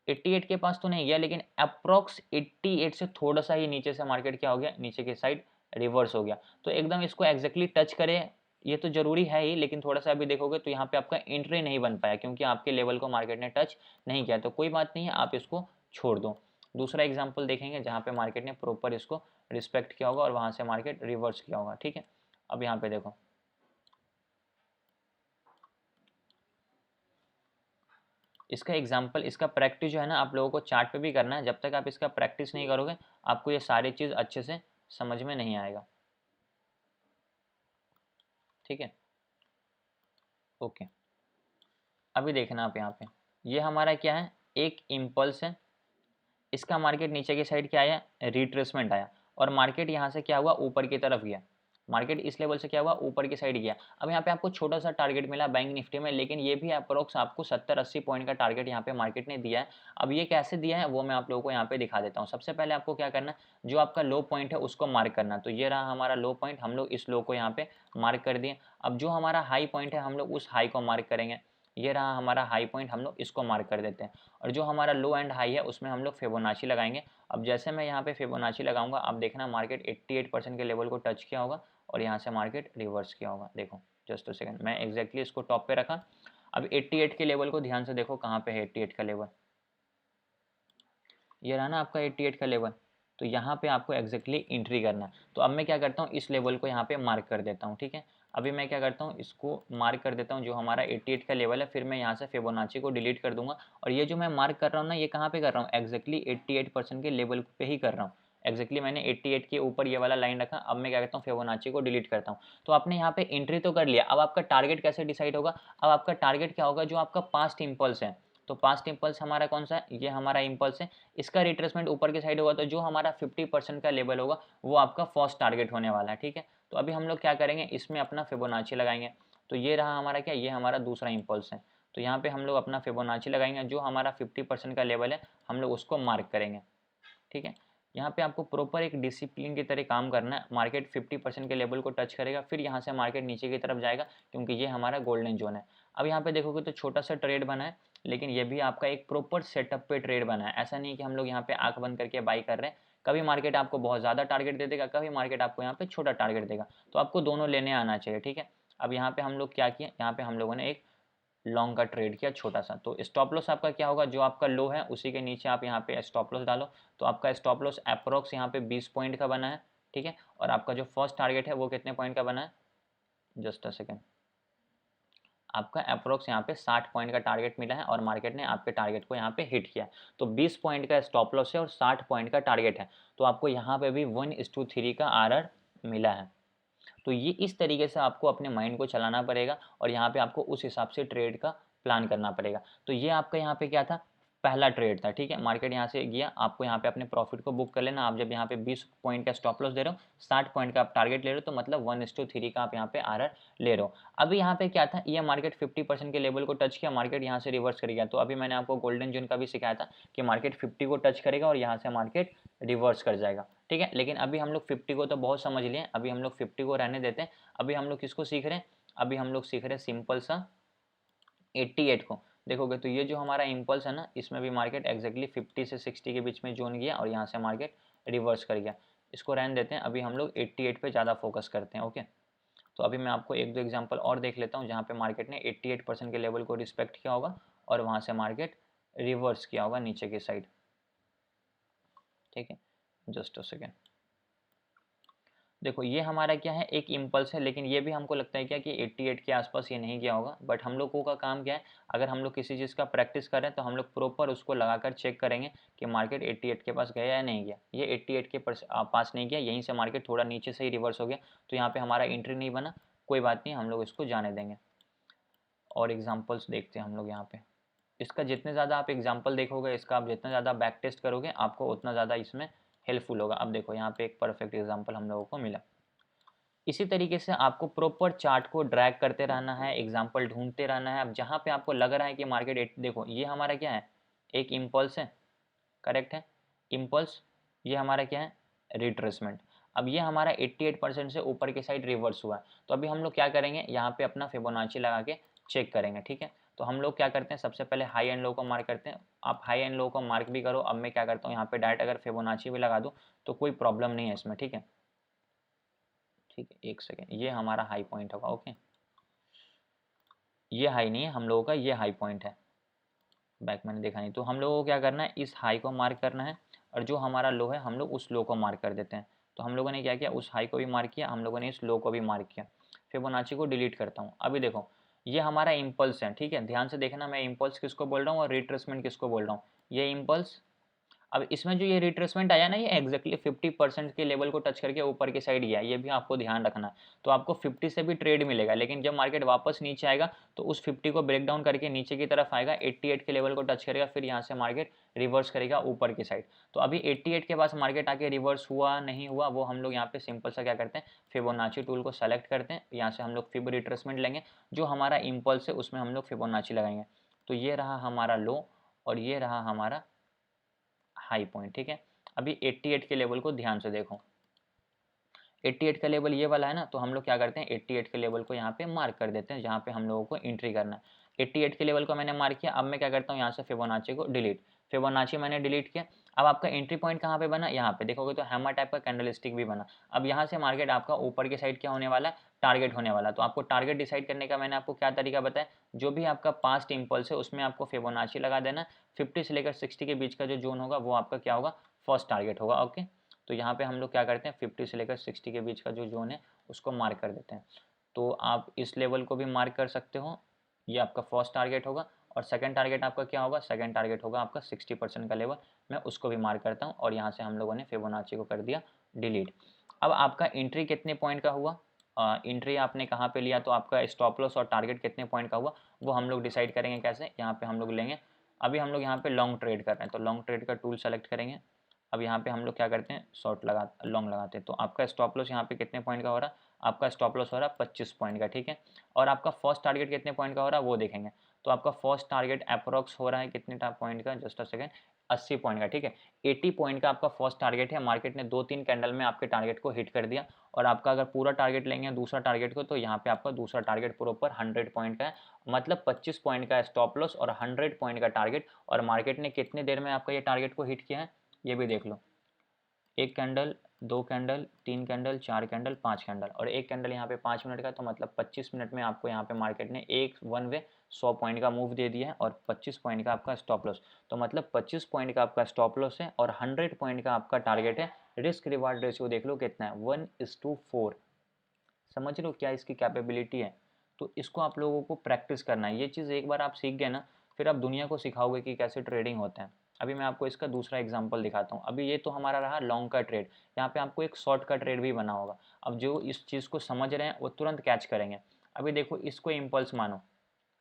88 के पास तो नहीं गया, लेकिन अप्रॉक्स 88 से थोड़ा सा ही नीचे से मार्केट क्या हो गया, नीचे की साइड रिवर्स हो गया। तो एकदम इसको एग्जैक्टली टच करे ये तो जरूरी है ही, लेकिन थोड़ा सा अभी देखोगे तो यहाँ पे आपका एंट्री नहीं बन पाया क्योंकि आपके लेवल को मार्केट ने टच नहीं किया। तो कोई बात नहीं है, आप इसको छोड़ दो। दूसरा एग्जाम्पल देखेंगे जहाँ पे मार्केट ने प्रॉपर इसको रिस्पेक्ट किया होगा और वहाँ से मार्केट रिवर्स किया होगा। ठीक है, अब यहाँ पे देखो इसका एग्जाम्पल, इसका प्रैक्टिस जो है ना आप लोगों को चार्ट पे भी करना है। जब तक आप इसका प्रैक्टिस नहीं करोगे आपको ये सारी चीज़ अच्छे से समझ में नहीं आएगा। ठीक है, ओके, अभी देखना आप यहाँ पे, ये हमारा क्या है, एक इम्पल्स है, इसका मार्केट नीचे की साइड क्या आया, रिट्रेसमेंट आया और मार्केट यहाँ से क्या हुआ, ऊपर की तरफ गया। मार्केट इस लेवल से क्या हुआ, ऊपर की साइड गया। अब यहाँ पे आपको छोटा सा टारगेट मिला बैंक निफ्टी में, लेकिन ये भी अप्रोक्स आपको 70-80 पॉइंट का टारगेट यहाँ पे मार्केट ने दिया है। अब ये कैसे दिया है वो मैं आप लोगों को यहाँ पे दिखा देता हूँ। सबसे पहले आपको क्या करना, जो आपका लो पॉइंट है उसको मार्क करना। तो ये रहा हमारा लो पॉइंट, हम लोग इस लो को यहाँ पे मार्क कर दिए। अब जो हमारा हाई पॉइंट है हम लोग उस हाई को मार्क करेंगे। ये रहा हमारा हाई पॉइंट, हम लोग इसको मार्क कर देते हैं। और जो हमारा लो एंड हाई है उसमें हम लोग फिबोनाची लगाएंगे। अब जैसे मैं यहाँ पे फिबोनाची लगाऊंगा, अब देखना मार्केट 88% के लेवल को टच किया होगा और यहाँ से मार्केट रिवर्स किया होगा। देखो जस्ट अ सेकंड, मैं एग्जैक्टली इसको टॉप पे रखा। अब 88 के लेवल को ध्यान से देखो कहाँ पे है 88 का लेवल, ये रहा ना आपका 88 का लेवल। तो यहाँ पे आपको एग्जैक्टली एंट्री करना है। तो अब मैं क्या करता हूँ, इस लेवल को यहाँ पे मार्क कर देता हूँ, ठीक है। अभी मैं क्या करता हूँ, इसको मार्क कर देता हूँ जो हमारा 88 का लेवल है, फिर मैं यहाँ से फिबोनाची को डिलीट कर दूंगा। और ये जो मैं मार्क कर रहा हूँ ना, ये कहाँ पे कर रहा हूँ, एग्जैक्टली 88% के लेवल पे ही कर रहा हूँ। एग्जैक्टली मैंने 88 के ऊपर ये वाला लाइन रखा। अब मैं क्या करता हूँ, फिबोनाची को डिलीट करता हूँ। तो आपने यहाँ पे एंट्री तो कर लिया, अब आपका टारगेट कैसे डिसाइड होगा, अब आपका टारगेट क्या होगा, जो आपका पास्ट इम्पल्स है। तो पास्ट इम्पल्स हमारा कौन सा है, ये हमारा इम्पल्स है, इसका रिट्रेसमेंट ऊपर की साइड होगा। तो जो हमारा 50% का लेवल होगा वो आपका फर्स्ट टारगेट होने वाला है, ठीक है। तो अभी हम लोग क्या करेंगे, इसमें अपना फिबोनाची लगाएंगे। तो ये रहा हमारा क्या, ये हमारा दूसरा इम्पल्स है। तो यहाँ पे हम लोग अपना फिबोनाची लगाएंगे, जो हमारा 50% का लेवल है हम लोग उसको मार्क करेंगे, ठीक है। यहाँ पे आपको प्रॉपर एक डिसिप्लिन की तरह काम करना है। मार्केट 50% के लेवल को टच करेगा, फिर यहाँ से मार्केट नीचे की तरफ जाएगा, क्योंकि ये हमारा गोल्डन जोन है। अब यहाँ पे देखोगे तो छोटा सा ट्रेड बना है, लेकिन ये भी आपका एक प्रॉपर सेटअप पे ट्रेड बना है। ऐसा नहीं कि हम लोग यहाँ पे आंख बंद करके बाई कर रहे हैं। कभी मार्केट आपको बहुत ज़्यादा टारगेट दे देगा, कभी मार्केट आपको यहाँ पे छोटा टारगेट देगा। तो आपको दोनों लेने आना चाहिए, ठीक है। अब यहाँ पे हम लोग क्या किए, यहाँ पे हम लोगों ने एक लॉन्ग का ट्रेड किया छोटा सा। तो स्टॉप लॉस आपका क्या होगा, जो आपका लो है उसी के नीचे आप यहाँ पे स्टॉप लॉस डालो। तो आपका स्टॉप लॉस अप्रोक्स यहाँ पे 20 पॉइंट का बना है, ठीक है। और आपका जो फर्स्ट टारगेट है वो कितने पॉइंट का बना है, जस्ट अ सेकेंड, आपका अप्रोक्स यहाँ पे 60 पॉइंट का टारगेट मिला है, और मार्केट ने आपके टारगेट को यहाँ पे हिट किया। तो 20 पॉइंट का स्टॉप लॉस है और 60 पॉइंट का टारगेट है। तो आपको यहाँ पे भी 1:3 का आरआर मिला है। तो ये इस तरीके से आपको अपने माइंड को चलाना पड़ेगा, और यहाँ पे आपको उस हिसाब से ट्रेड का प्लान करना पड़ेगा। तो ये आपका यहाँ पे क्या था, पहला ट्रेड था, ठीक है। मार्केट यहाँ से गया, आपको यहाँ पे अपने प्रॉफिट को बुक कर लेना। आप जब यहाँ पे 20 पॉइंट का स्टॉप लॉस दे रहे हो, 60 पॉइंट का आप टारगेट ले रहे हो, तो मतलब 1:3 का आप यहाँ पे आरआर ले रहे हो। अभी यहाँ पे क्या था, ये मार्केट 50% के लेवल को टच किया, मार्केट यहाँ से रिवर्स कर गया। तो अभी मैंने आपको गोल्डन जोन का भी सिखाया था कि मार्केट 50 को टच करेगा और यहाँ से मार्केट रिवर्स कर जाएगा, ठीक है। लेकिन अभी हम लोग 50 को तो बहुत समझ लिए, अभी हम लोग 50 को रहने देते हैं। अभी हम लोग किसको सीख रहे हैं, अभी हम लोग सीख रहे हैं सिंपल सा 88 को। देखोगे तो ये जो हमारा इम्पल्स है ना, इसमें भी मार्केट एग्जैक्टली 50 से 60 के बीच में जोन गया, और यहाँ से मार्केट रिवर्स कर गया। इसको रहने देते हैं, अभी हम लोग 88 पे ज़्यादा फोकस करते हैं, ओके। तो अभी मैं आपको एक दो एग्जांपल और देख लेता हूँ, जहाँ पे मार्केट ने 88% के लेवल को रिस्पेक्ट किया होगा, और वहाँ से मार्केट रिवर्स किया होगा नीचे की साइड, ठीक है। जस्ट अ सेकेंड, देखो ये हमारा क्या है, एक इम्पल्स है, लेकिन ये भी हमको लगता है क्या कि 88 के आसपास ये नहीं गया होगा। बट हम लोगों का काम क्या है, अगर हम लोग किसी चीज़ का प्रैक्टिस करें तो हम लोग प्रॉपर उसको लगाकर चेक करेंगे कि मार्केट 88 के पास गया या नहीं गया। ये 88 के पास नहीं गया, यहीं से मार्केट थोड़ा नीचे से ही रिवर्स हो गया। तो यहाँ पर हमारा एंट्री नहीं बना, कोई बात नहीं, हम लोग इसको जाने देंगे। और एग्जाम्पल्स देखते हैं हम लोग यहाँ पे। इसका जितने ज़्यादा आप एग्जाम्पल देखोगे, इसका आप जितना ज़्यादा बैक टेस्ट करोगे, आपको उतना ज़्यादा इसमें हेल्पफुल होगा। अब देखो यहाँ पे एक परफेक्ट एग्जाम्पल हम लोगों को मिला। इसी तरीके से आपको प्रॉपर चार्ट को ड्रैग करते रहना है, एग्जाम्पल ढूंढते रहना है। अब जहाँ पे आपको लग रहा है कि मार्केट, देखो ये हमारा क्या है, एक इम्पल्स है, करेक्ट है, इम्पल्स। ये हमारा क्या है, रिट्रेसमेंट। अब ये हमारा 88% से ऊपर की साइड रिवर्स हुआ है। तो अभी हम लोग क्या करेंगे, यहाँ पे अपना फिबोनाची लगा के चेक करेंगे, ठीक है। तो हम लोग क्या करते हैं, सबसे पहले हाई एंड लो को मार्क करते हैं। आप हाई एंड लो को मार्क भी करो। अब मैं क्या करता हूँ, यहाँ पे डायरेक्ट अगर फिबोनाची भी लगा दूँ तो कोई प्रॉब्लम नहीं है इसमें, ठीक है। ठीक है, एक सेकेंड, ये हमारा हाई पॉइंट होगा, ओके। ये हाई नहीं है हम लोगों का, ये हाई पॉइंट है, बैक मैंने देखा नहीं। तो हम लोगों को क्या करना है, इस हाई को मार्क करना है, और जो हमारा लो है हम लोग उस लो को मार्क कर देते हैं। तो हम लोगों ने क्या किया, उस हाई को भी मार्क किया, हम लोगों ने इस लो को भी मार्क किया। फिबोनाची को डिलीट करता हूँ। अभी देखो ये हमारा इम्पल्स है, ठीक है। ध्यान से देखना, मैं इम्पल्स किसको बोल रहा हूँ और रिट्रेसमेंट किसको बोल रहा हूँ। ये इम्पल्स, अब इसमें जो ये रिट्रेसमेंट आया ना, ये एग्जैक्टली 50% के लेवल को टच करके ऊपर की साइड गया, ये भी आपको ध्यान रखना है। तो आपको 50 से भी ट्रेड मिलेगा, लेकिन जब मार्केट वापस नीचे आएगा तो उस 50 को ब्रेक डाउन करके नीचे की तरफ आएगा, 88 के लेवल को टच करेगा, फिर यहाँ से मार्केट रिवर्स करेगा ऊपर की साइड। तो अभी 88 के पास मार्केट आके रिवर्स हुआ नहीं हुआ, वो हम लोग यहाँ पे सिंपल सा क्या करते हैं, फिबोनाची टूल को सेलेक्ट करते हैं। यहाँ से हम लोग फिब रिट्रेसमेंट लेंगे, जो हमारा इम्पल्स है उसमें हम लोग फिबोनाची लगाएंगे। तो ये रहा हमारा लो, और ये रहा हमारा हाई पॉइंट, ठीक है। अभी 88 के लेवल को ध्यान से देखो, 88 का लेवल ये वाला है ना। तो हम लोग क्या करते हैं, 88 के लेवल को यहाँ पे मार्क कर देते हैं, जहाँ पे हम लोगों को एंट्री करना है। 88 के लेवल को मैंने मार्क किया। अब मैं क्या करता हूँ, यहाँ से फिबोनाची को डिलीट, फिबोनाची मैंने डिलीट किया। अब आपका एंट्री पॉइंट कहाँ पे बना, यहाँ पे देखोगे तो हैमर टाइप का कैंडल स्टिक भी बना। अब यहाँ से मार्केट आपका ऊपर की साइड क्या होने वाला है, टारगेट होने वाला। तो आपको टारगेट डिसाइड करने का मैंने आपको क्या तरीका बताया, जो भी आपका पास्ट इम्पल्स है उसमें आपको फिबोनाची लगा देना। 50 से लेकर 60 के बीच का जो जोन होगा वो आपका क्या होगा, फर्स्ट टारगेट होगा, ओके। तो यहाँ पे हम लोग क्या करते हैं 50 से लेकर 60 के बीच का जो जोन है उसको मार्क कर देते हैं। तो आप इस लेवल को भी मार्क कर सकते हो, ये आपका फर्स्ट टारगेट होगा। और सेकंड टारगेट आपका क्या होगा, सेकंड टारगेट होगा आपका 60% का लेवल, मैं उसको भी मार्क करता हूँ। और यहाँ से हम लोगों ने फिबोनाची को कर दिया डिलीट। अब आपका एंट्री कितने पॉइंट का हुआ, एंट्री आपने कहाँ पे लिया, तो आपका स्टॉप लॉस और टारगेट कितने पॉइंट का हुआ वो हम लोग डिसाइड करेंगे कैसे, यहाँ पे हम लोग लेंगे। अभी हम लोग यहाँ पे लॉन्ग ट्रेड कर रहे हैं तो लॉन्ग ट्रेड का टूल सेलेक्ट करेंगे। अब यहाँ पे हम लोग क्या करते हैं, शॉर्ट लगा लॉन्ग लगाते हैं। तो आपका स्टॉप लॉस यहाँ पे कितने पॉइंट का हो रहा है, आपका स्टॉप लॉस हो रहा है 25 पॉइंट का, ठीक है। और आपका फर्स्ट टारगेट कितने पॉइंट का हो रहा है वो देखेंगे। तो आपका फर्स्ट टारगेट अप्रोक्स हो रहा है कितने पॉइंट का, जस्ट अ सेकेंड, 80 पॉइंट का, ठीक है। 80 पॉइंट का आपका फर्स्ट टारगेट है। मार्केट ने 2-3 कैंडल में आपके टारगेट को हिट कर दिया। और आपका अगर पूरा टारगेट लेंगे दूसरा टारगेट को, तो यहाँ पे आपका दूसरा टारगेट प्रॉपर 100 पॉइंट का है, मतलब 25 पॉइंट का स्टॉप लॉस और 100 पॉइंट का टारगेट। और मार्केट ने कितने देर में आपका ये टारगेट को हिट किया है ये भी देख लो, 1 candle, 2 candle, 3 candle, 4 candle, 5 candle और 1 कैंडल यहाँ पे 5 मिनट का। तो मतलब 25 मिनट में आपको यहाँ पे मार्केट ने एक वन वे 100 पॉइंट का मूव दे दिया है और 25 पॉइंट का आपका स्टॉप लॉस। तो मतलब 25 पॉइंट का आपका स्टॉप लॉस है और 100 पॉइंट का आपका टारगेट है। रिस्क रिवार्ड रेशियो देख लो कितना है, 1:4। समझ लो क्या इसकी कैपेबिलिटी है। तो इसको आप लोगों को प्रैक्टिस करना है। ये चीज़ एक बार आप सीख गए ना, फिर आप दुनिया को सिखाओगे कि कैसे ट्रेडिंग होता है। अभी मैं आपको इसका दूसरा एग्जांपल दिखाता हूँ। अभी ये तो हमारा रहा लॉन्ग का ट्रेड, यहाँ पे आपको एक शॉर्ट का ट्रेड भी बना होगा। अब जो इस चीज़ को समझ रहे हैं वो तुरंत कैच करेंगे। अभी देखो इसको इम्पल्स मानो,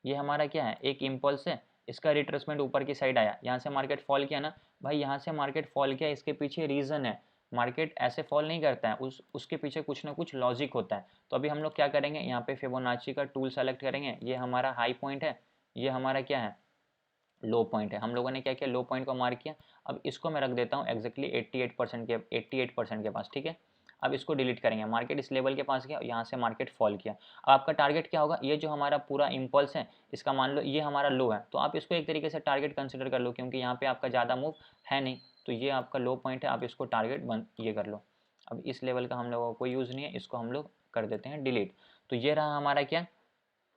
ये हमारा क्या है, एक इम्पल्स है, इसका रिट्रेसमेंट ऊपर की साइड आया, यहाँ से मार्केट फॉल किया ना भाई, यहाँ से मार्केट फॉल किया, इसके पीछे रीज़न है। मार्केट ऐसे फॉल नहीं करता है, उसके पीछे कुछ ना कुछ लॉजिक होता है। तो अभी हम लोग क्या करेंगे, यहाँ पे फिबोनाची का टूल सेलेक्ट करेंगे। ये हमारा हाई पॉइंट है, ये हमारा क्या है, लो पॉइंट है। हम लोगों ने क्या किया, लो पॉइंट को मार्क किया। अब इसको मैं रख देता हूँ एग्जैक्टली 88% के पास, ठीक है। अब इसको डिलीट करेंगे। मार्केट इस लेवल के पास गया, यहाँ से मार्केट फॉल किया। अब आपका टारगेट क्या होगा, ये जो हमारा पूरा इम्पल्स है इसका मान लो ये हमारा लो है, तो आप इसको एक तरीके से टारगेट कंसिडर कर लो, क्योंकि यहाँ पे आपका ज़्यादा मूव है नहीं। तो ये आपका लो पॉइंट है, आप इसको टारगेट बन ये कर लो। अब इस लेवल का हम लोगों को यूज़ नहीं है, इसको हम लोग कर देते हैं डिलीट। तो ये रहा हमारा क्या,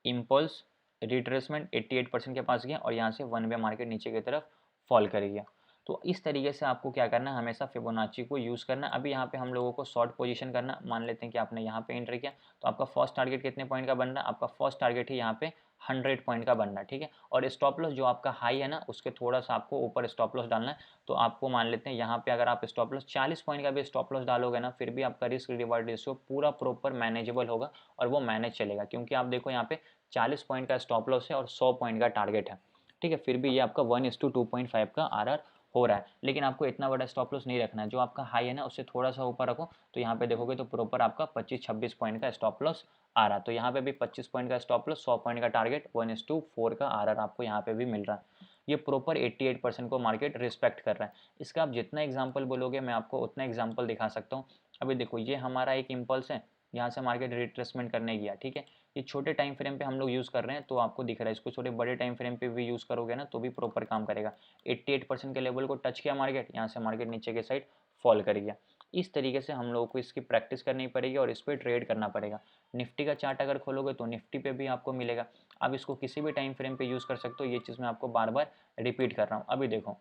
इम्पल्स रिट्रेसमेंट 88% के पास गया और यहाँ से वन वे मार्केट नीचे की तरफ फॉल कर गया। तो इस तरीके से आपको क्या करना है, हमेशा फिबोनाची को यूज़ करना। अभी यहाँ पे हम लोगों को शॉर्ट पोजीशन करना। मान लेते हैं कि आपने यहाँ पे एंटर किया, तो आपका फर्स्ट टारगेट कितने पॉइंट का बन रहा है, आपका फर्स्ट टारगेट है यहाँ पे 100 पॉइंट का बन रहा है, ठीक है। और स्टॉप लॉस जो आपका हाई है ना, उसके थोड़ा सा आपको ऊपर स्टॉप लॉस डालना है। तो आपको मान लेते हैं यहाँ पे अगर आप स्टॉप लॉस 40 पॉइंट का भी स्टॉप लॉस डालोगे ना, फिर भी आपका रिस्क रिवार्ड रेशियो पूरा प्रॉपर मैनेजेबल होगा और वो मैनेज चलेगा। क्योंकि आप देखो यहाँ पे 40 पॉइंट का स्टॉप लॉस है और 100 पॉइंट का टारगेट है, ठीक है। फिर भी ये आपका 1:2.5 का आरआर हो रहा है। लेकिन आपको इतना बड़ा स्टॉप लॉस नहीं रखना है, जो आपका हाई है ना उससे थोड़ा सा ऊपर रखो। तो यहाँ पे देखोगे तो प्रॉपर आपका 25-26 पॉइंट का स्टॉप लॉस आ रहा है। तो यहाँ पे भी 25 पॉइंट का स्टॉप लॉस, 100 पॉइंट का टारगेट, 1:4 का आरआर आपको यहाँ पे भी मिल रहा है। ये प्रॉपर 88% को मार्केट रिस्पेक्ट कर रहा है। इसका आप जितना एग्जाम्पल बोलोगे मैं आपको उतना एग्जाम्पल दिखा सकता हूँ। अभी देखो ये हमारा एक इम्पल्स है, यहाँ से मार्केट रिट्रेसमेंट करने गया, ठीक है। ये छोटे टाइम फ्रेम पे हम लोग यूज़ कर रहे हैं तो आपको दिख रहा है। इसको छोटे बड़े टाइम फ्रेम पे भी यूज़ करोगे ना तो भी प्रॉपर काम करेगा। 88% के लेवल को टच किया मार्केट, यहाँ से मार्केट नीचे के साइड फॉल कर गया। इस तरीके से हम लोगों को इसकी प्रैक्टिस करनी पड़ेगी और इस पर ट्रेड करना पड़ेगा। निफ्टी का चार्ट अगर खोलोगे तो निफ्टी पे भी आपको मिलेगा। आप इसको किसी भी टाइम फ्रेम पे यूज़ कर सकते हो। ये चीज़ मैं आपको बार बार रिपीट कर रहा हूँ। अभी देखो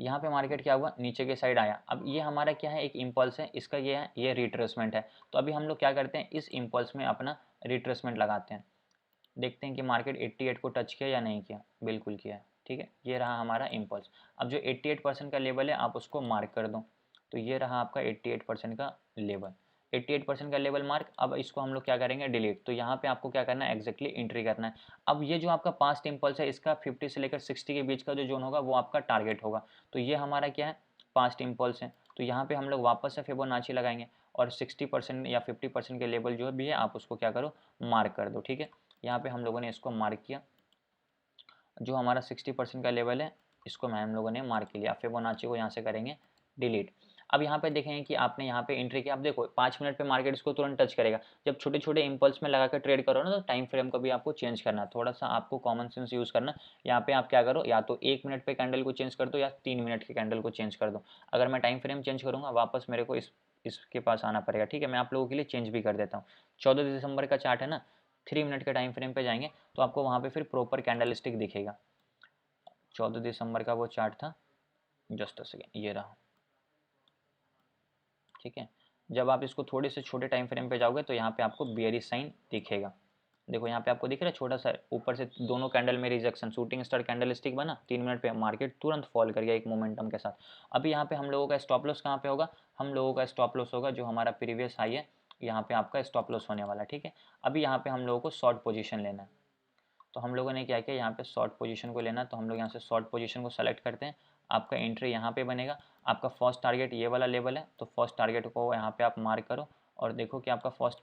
यहाँ पे मार्केट क्या हुआ, नीचे के साइड आया। अब ये हमारा क्या है, एक इम्पल्स है, इसका ये है, ये रिट्रेसमेंट है। तो अभी हम लोग क्या करते हैं, इस इम्पल्स में अपना रिट्रेसमेंट लगाते हैं। देखते हैं कि मार्केट 88 को टच किया या नहीं किया, बिल्कुल किया है, ठीक है। ये रहा हमारा इम्पल्स। अब जो 88% का लेवल है आप उसको मार्क कर दो। तो ये रहा आपका 88% का लेवल, 88% का लेवल मार्क। अब इसको हम लोग क्या करेंगे, डिलीट। तो यहाँ पे आपको क्या करना है, एग्जैक्टली एंट्री करना है। अब ये जो आपका पास्ट इम्पल्स है इसका 50 से लेकर 60 के बीच का जो जोन होगा वो आपका टारगेट होगा। तो ये हमारा क्या है, पास्ट इम्पल्स है। तो यहाँ पे हम लोग वापस से फिबोनाची लगाएंगे और 60% या 50% के लेवल जो भी है आप उसको क्या करो, मार्क कर दो, ठीक है। यहाँ पे हम लोगों ने इसको मार्क किया, जो हमारा 60% का लेवल है इसको हम लोगों ने मार्क किया। फिबोनाची को यहाँ से करेंगे डिलीट। अब यहाँ पे देखेंगे कि आपने यहाँ पे एंट्री किया। आप देखो 5 मिनट पे मार्केट इसको तुरंत टच करेगा। जब छोटे छोटे इंपल्स में लगा कर ट्रेड करो ना तो टाइम फ्रेम को भी आपको चेंज करना है, थोड़ा सा आपको कॉमन सेंस यूज़ करना। यहाँ पे आप क्या करो, या तो 1 मिनट पे कैंडल को चेंज कर दो या 3 मिनट के कैंडल को चेंज कर दो। अगर मैं टाइम फ्रेम चेंज करूँगा वापस मेरे को इसके पास आना पड़ेगा, ठीक है। मैं आप लोगों के लिए चेंज भी कर देता हूँ। 14 दिसंबर का चार्ट है ना, 3 मिनट के टाइम फ्रेम पे जाएंगे तो आपको वहाँ पे फिर प्रॉपर कैंडल स्टिक दिखेगा। 14 दिसंबर का वो चार्ट था, जस्ट अ सेकेंड, ये रहा। ठीक है। जब आप इसको थोड़े से छोटे टाइम फ्रेम पे जाओगे तो यहाँ पे आपको बेयरिश साइन दिखेगा। देखो यहाँ पे आपको दिख रहा है छोटा सा ऊपर से दोनों कैंडल में rejection, shooting star candle stick बना, 3 मिनट पे मार्केट तुरंत फॉल कर गया एक मोमेंटम के साथ। अभी यहाँ पे हम लोगों का स्टॉप लॉस कहाँ पे होगा, हम लोगों का स्टॉप लॉस होगा जो हमारा प्रीवियस हाई है, यहाँ पे आपका स्टॉप लॉस होने वाला। ठीक है, अभी यहाँ पे हम लोगों को शॉर्ट पोजीशन लेना है, तो हम लोगों ने क्या किया, यहाँ पे शॉर्ट पोजीशन को लेना, तो हम लोग यहाँ से शॉर्ट पोजीशन को सेलेक्ट करते हैं। आपका एंट्री यहाँ पे बनेगा, आपका फर्स्ट टारगेट ये वाला लेवल है, तो फर्स्ट टारगेट को यहाँ पे आप मार्क करो और देखो कि आपका फर्स्ट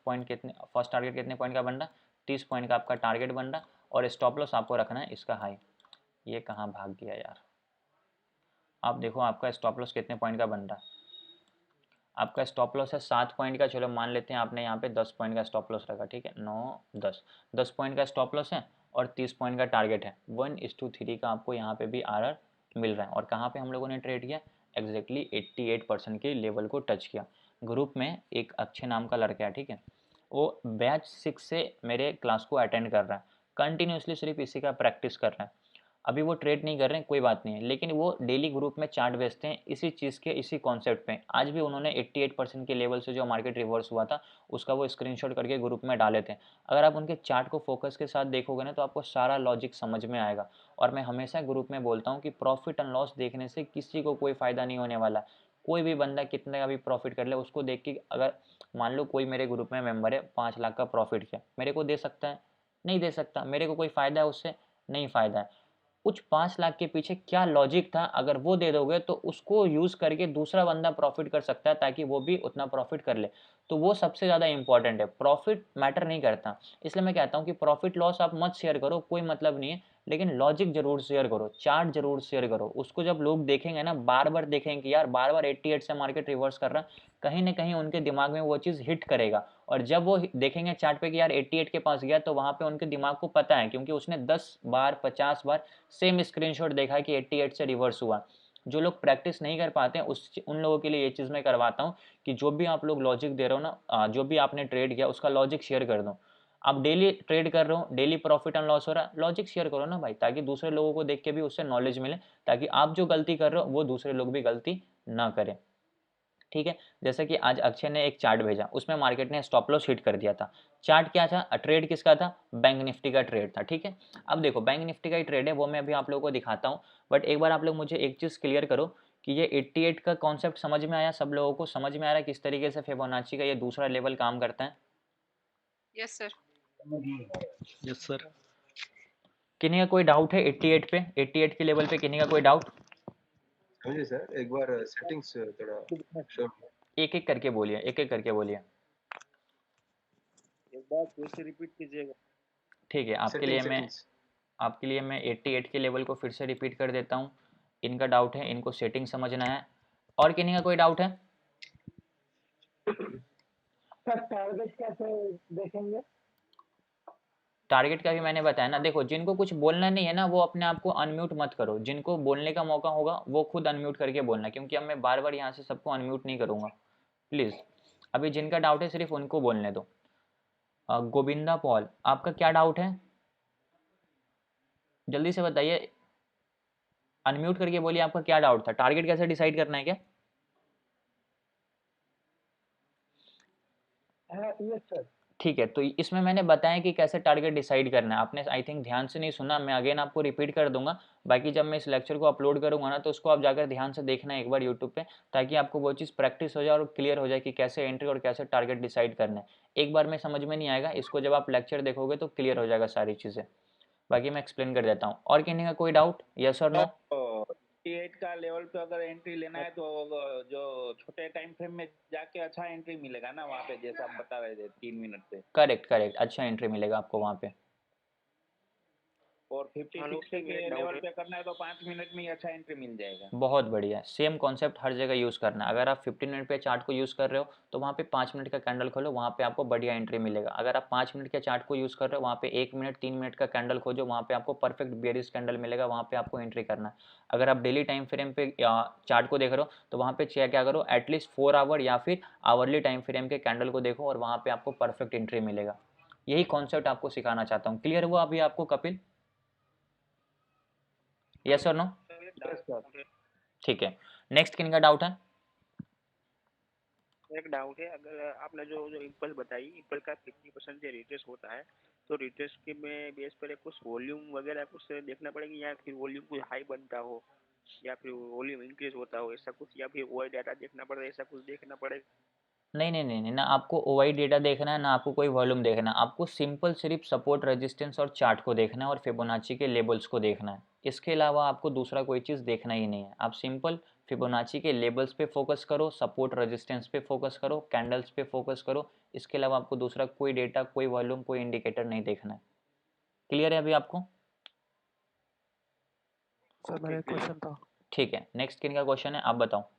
टारगेट कितने पॉइंट का बन रहा है, 30 पॉइंट का आपका टारगेट बन रहा है। और स्टॉप लॉस आपको रखना है इसका हाई। ये कहाँ भाग गया यार, आप देखो आपका स्टॉप लॉस कितने पॉइंट का बन रहा है। आपका स्टॉप लॉस है 7 पॉइंट का, चलो मान लेते हैं आपने यहाँ पे 10 पॉइंट का स्टॉप लॉस रखा। ठीक है, 9 10 पॉइंट का स्टॉप लॉस है और 30 पॉइंट का टारगेट है। 1:3 का आपको यहाँ पे भी आरआर मिल रहा है। और कहाँ पे हम लोगों ने ट्रेड किया, एग्जैक्टली 88% के लेवल को टच किया। ग्रुप में एक अच्छे नाम का लड़का है, ठीक है, वो बैच 6 से मेरे क्लास को अटेंड कर रहा है, कंटिन्यूसली सिर्फ इसी का प्रैक्टिस कर रहा है। अभी वो ट्रेड नहीं कर रहे हैं, कोई बात नहीं है, लेकिन वो डेली ग्रुप में चार्ट बेचते हैं इसी चीज़ के, इसी कॉन्सेप्ट पे। आज भी उन्होंने 88% के लेवल से जो मार्केट रिवर्स हुआ था उसका वो स्क्रीनशॉट करके ग्रुप में डाले थे। अगर आप उनके चार्ट को फोकस के साथ देखोगे ना तो आपको सारा लॉजिक समझ में आएगा। और मैं हमेशा ग्रुप में बोलता हूँ कि प्रॉफिट एंड लॉस देखने से किसी को कोई फ़ायदा नहीं होने वाला। कोई भी बंदा कितने का भी प्रॉफिट कर ले, उसको देख के अगर मान लो कोई मेरे ग्रुप में मेंबर है 5 लाख का प्रॉफिट किया, मेरे को दे सकता है, नहीं दे सकता। मेरे को कोई फ़ायदा है उससे, नहीं फ़ायदा है। कुछ 5 लाख के पीछे क्या लॉजिक था, अगर वो दे दोगे तो उसको यूज़ करके दूसरा बंदा प्रॉफिट कर सकता है ताकि वो भी उतना प्रॉफिट कर ले। तो वो सबसे ज़्यादा इंपॉर्टेंट है, प्रॉफिट मैटर नहीं करता। इसलिए मैं कहता हूँ कि प्रॉफिट लॉस आप मत शेयर करो, कोई मतलब नहीं है, लेकिन लॉजिक जरूर शेयर करो, चार्ट जरूर शेयर करो। उसको जब लोग देखेंगे ना, बार बार देखेंगे कि यार बार बार 88 से मार्केट रिवर्स कर रहा है, कहीं ना कहीं उनके दिमाग में वो चीज़ हिट करेगा। और जब वो देखेंगे चार्ट पे कि यार 88 के पास गया, तो वहाँ पे उनके दिमाग को पता है, क्योंकि उसने 10 बार 50 बार सेम स्क्रीनशॉट देखा है कि 88 से रिवर्स हुआ। जो लोग प्रैक्टिस नहीं कर पाते हैं उन लोगों के लिए ये चीज़ मैं करवाता हूँ कि जो भी आप लोग लॉजिक दे रहे हो ना, जो भी आपने ट्रेड किया उसका लॉजिक शेयर कर दो। आप डेली ट्रेड कर रहे हो, डेली प्रॉफिट एंड लॉस हो रहा है, लॉजिक शेयर करो ना भाई, ताकि दूसरे लोगों को देख के भी उससे नॉलेज मिले, ताकि आप जो गलती कर रहे हो वो दूसरे लोग भी गलती ना करें। ठीक है, जैसे कि आज अक्षय ने एक चार्ट भेजा, उसमें मार्केट ने स्टॉप लॉस हिट कर दिया था। चार्ट क्या था, ट्रेड किसका था, बैंक निफ्टी का ट्रेड था। ठीक है, अब देखो बैंक निफ्टी का ही ट्रेड है, वो मैं अभी आप लोगों को दिखाता हूँ। बट एक बार आप लोग मुझे एक चीज़ क्लियर करो कि ये 88 का कॉन्सेप्ट समझ में आया, सब लोगों को समझ में आ रहा है किस तरीके से फिबोनाची का ये दूसरा लेवल काम करता है। Yes sir. Yes sir. किन्हीं का कोई डाउट है 88 पे, 88 के लेवल पे किन्हीं का कोई डाउट? समझे सर, एक बार सेटिंग्स थोड़ा शो। एक एक करके बोलिए, एक एक करके बोलिए। एक बार फिर से रिपीट कीजिएगा। ठीक है, आपके लिए मैं 88 के लेवल को फिर से रिपीट कर देता हूँ। इनका डाउट है, इनको सेटिंग समझना है। और किन्हीं का कोई डाउट है? टारगेट कैसे देखेंगे? टारगेट का भी मैंने बताया ना। देखो, जिनको कुछ बोलना नहीं है ना, वो अपने आप को अनम्यूट मत करो। जिनको बोलने का मौका होगा वो खुद अनम्यूट करके बोलना, क्योंकि अब मैं बार बार यहाँ से सबको अनम्यूट नहीं करूँगा। प्लीज़, अभी जिनका डाउट है सिर्फ उनको बोलने दो। गोविंदा पॉल, आपका क्या डाउट है? जल्दी से बताइए, अनम्यूट करके बोलिए, आपका क्या डाउट था? टारगेट कैसे डिसाइड करना है क्या? Yes sir. ठीक है, तो इसमें मैंने बताया कि कैसे टारगेट डिसाइड करना है। आपने आई थिंक ध्यान से नहीं सुना, मैं अगेन आपको रिपीट कर दूंगा। बाकी जब मैं इस लेक्चर को अपलोड करूंगा ना, तो उसको आप जाकर ध्यान से देखना एक बार यूट्यूब पे, ताकि आपको वो चीज़ प्रैक्टिस हो जाए और क्लियर हो जाए कि कैसे एंट्री और कैसे टारगेट डिसाइड करना है। एक बार में समझ में नहीं आएगा, इसको जब आप लेक्चर देखोगे तो क्लियर हो जाएगा सारी चीज़ें। बाकी मैं एक्सप्लेन कर देता हूँ। और किसी का कोई डाउट, यस और नो? 88 का लेवल पे अगर एंट्री लेना है तो जो छोटे टाइम फ्रेम में जाके अच्छा एंट्री मिलेगा ना वहाँ पे, जैसा आप बता रहे थे 3 मिनट पे। करेक्ट, अच्छा एंट्री मिलेगा आपको वहाँ पे। और 50-60 के लेवल पे करना है तो 5 मिनट में ही अच्छा एंट्री मिल जाएगा। बहुत बढ़िया, सेम कॉन्सेप्ट हर जगह यूज़ करना है। अगर आप 15 मिनट पे चार्ट को यूज़ कर रहे हो तो वहाँ पे 5 मिनट का कैंडल खोलो, वहाँ पे आपको बढ़िया एंट्री मिलेगा। अगर आप 5 मिनट के चार्ट को यूज़ कर रहे हो, वहाँ पे 1 मिनट 3 मिनट का कैंडल खोजो, वहाँ पे आपको परफेक्ट बेयरिश कैंडल मिलेगा, वहाँ पे आपको एंट्री करना है। अगर आप डेली टाइम फ्रेम पे चार्ट को देख रहे हो तो वहाँ पे क्या करो, एटलीस्ट 4 आवर या फिर आवरली टाइम फ्रेम के कैंडल को देखो, और वहाँ पे आपको परफेक्ट एंट्री मिलेगा। यही कॉन्सेप्ट आपको सिखाना चाहता हूँ। क्लियर हुआ अभी आपको Kapil? Yes or no? Yes sir. ठीक है, नेक्स्ट किन का डाउट है? एक डाउट है, अगर आपने जो जो इम्पल्स बताई, इम्पल्स का 50% जो रिट्रेस होता है, तो रिट्रेस के में बेस पर कुछ वॉल्यूम वगैरह कुछ देखना पड़ेगा, या फिर वॉल्यूम कुछ हाई बनता हो, या फिर वॉल्यूम इंक्रीज होता हो, ऐसा कुछ, या फिर वो डाटा देखना पड़ेगा, ऐसा कुछ देखना पड़ेगा? नहीं, ना आपको ओवाई डेटा देखना है, ना आपको कोई वॉल्यूम देखना है। आपको सिंपल सिर्फ सपोर्ट, रेजिस्टेंस और चार्ट को देखना है और फिबोनाची के लेबल्स को देखना है। इसके अलावा आपको दूसरा कोई चीज़ देखना ही नहीं है। आप सिंपल फिबोनाची के लेबल्स पे फोकस करो, सपोर्ट रेजिस्टेंस पे फोकस करो, कैंडल्स पे फोकस करो। इसके अलावा आपको दूसरा कोई डेटा, कोई वॉल्यूम, कोई इंडिकेटर नहीं देखना है। क्लियर है अभी आपको? सर मेरा एक क्वेश्चन था। ठीक है, नेक्स्ट किन का क्वेश्चन है आप बताओ।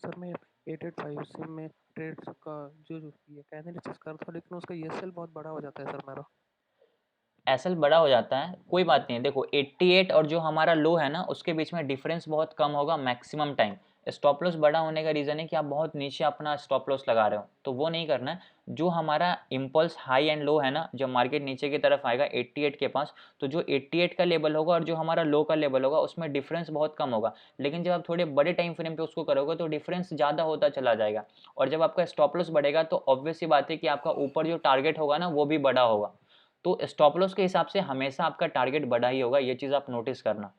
सर मैं 885 से मैं ट्रेड का जो जो ये कैंडल चेक कर था, लेकिन उसका ESL बहुत बड़ा हो जाता है सर मेरा। एसएल बड़ा हो जाता है, कोई बात नहीं है। देखो 88 और जो हमारा लो है ना, उसके बीच में डिफरेंस बहुत कम होगा मैक्सिमम टाइम। स्टॉप लॉस बड़ा होने का रीज़न है कि आप बहुत नीचे अपना स्टॉप लॉस लगा रहे हो, तो वो नहीं करना है। जो हमारा इम्पल्स हाई एंड लो है ना, जब मार्केट नीचे की तरफ आएगा 88 के पास, तो जो 88 का लेवल होगा और जो हमारा लो का लेवल होगा, उसमें डिफरेंस बहुत कम होगा। लेकिन जब आप थोड़े बड़े टाइम फ्रेम पे उसको करोगे तो डिफरेंस ज़्यादा होता चला जाएगा। और जब आपका स्टॉप लॉस बढ़ेगा तो ऑब्वियस सी बात है कि आपका ऊपर जो टारगेट होगा ना, वो भी बड़ा होगा। तो स्टॉप लॉस के हिसाब से हमेशा आपका टारगेट बड़ा ही होगा, ये चीज़ आप नोटिस करना।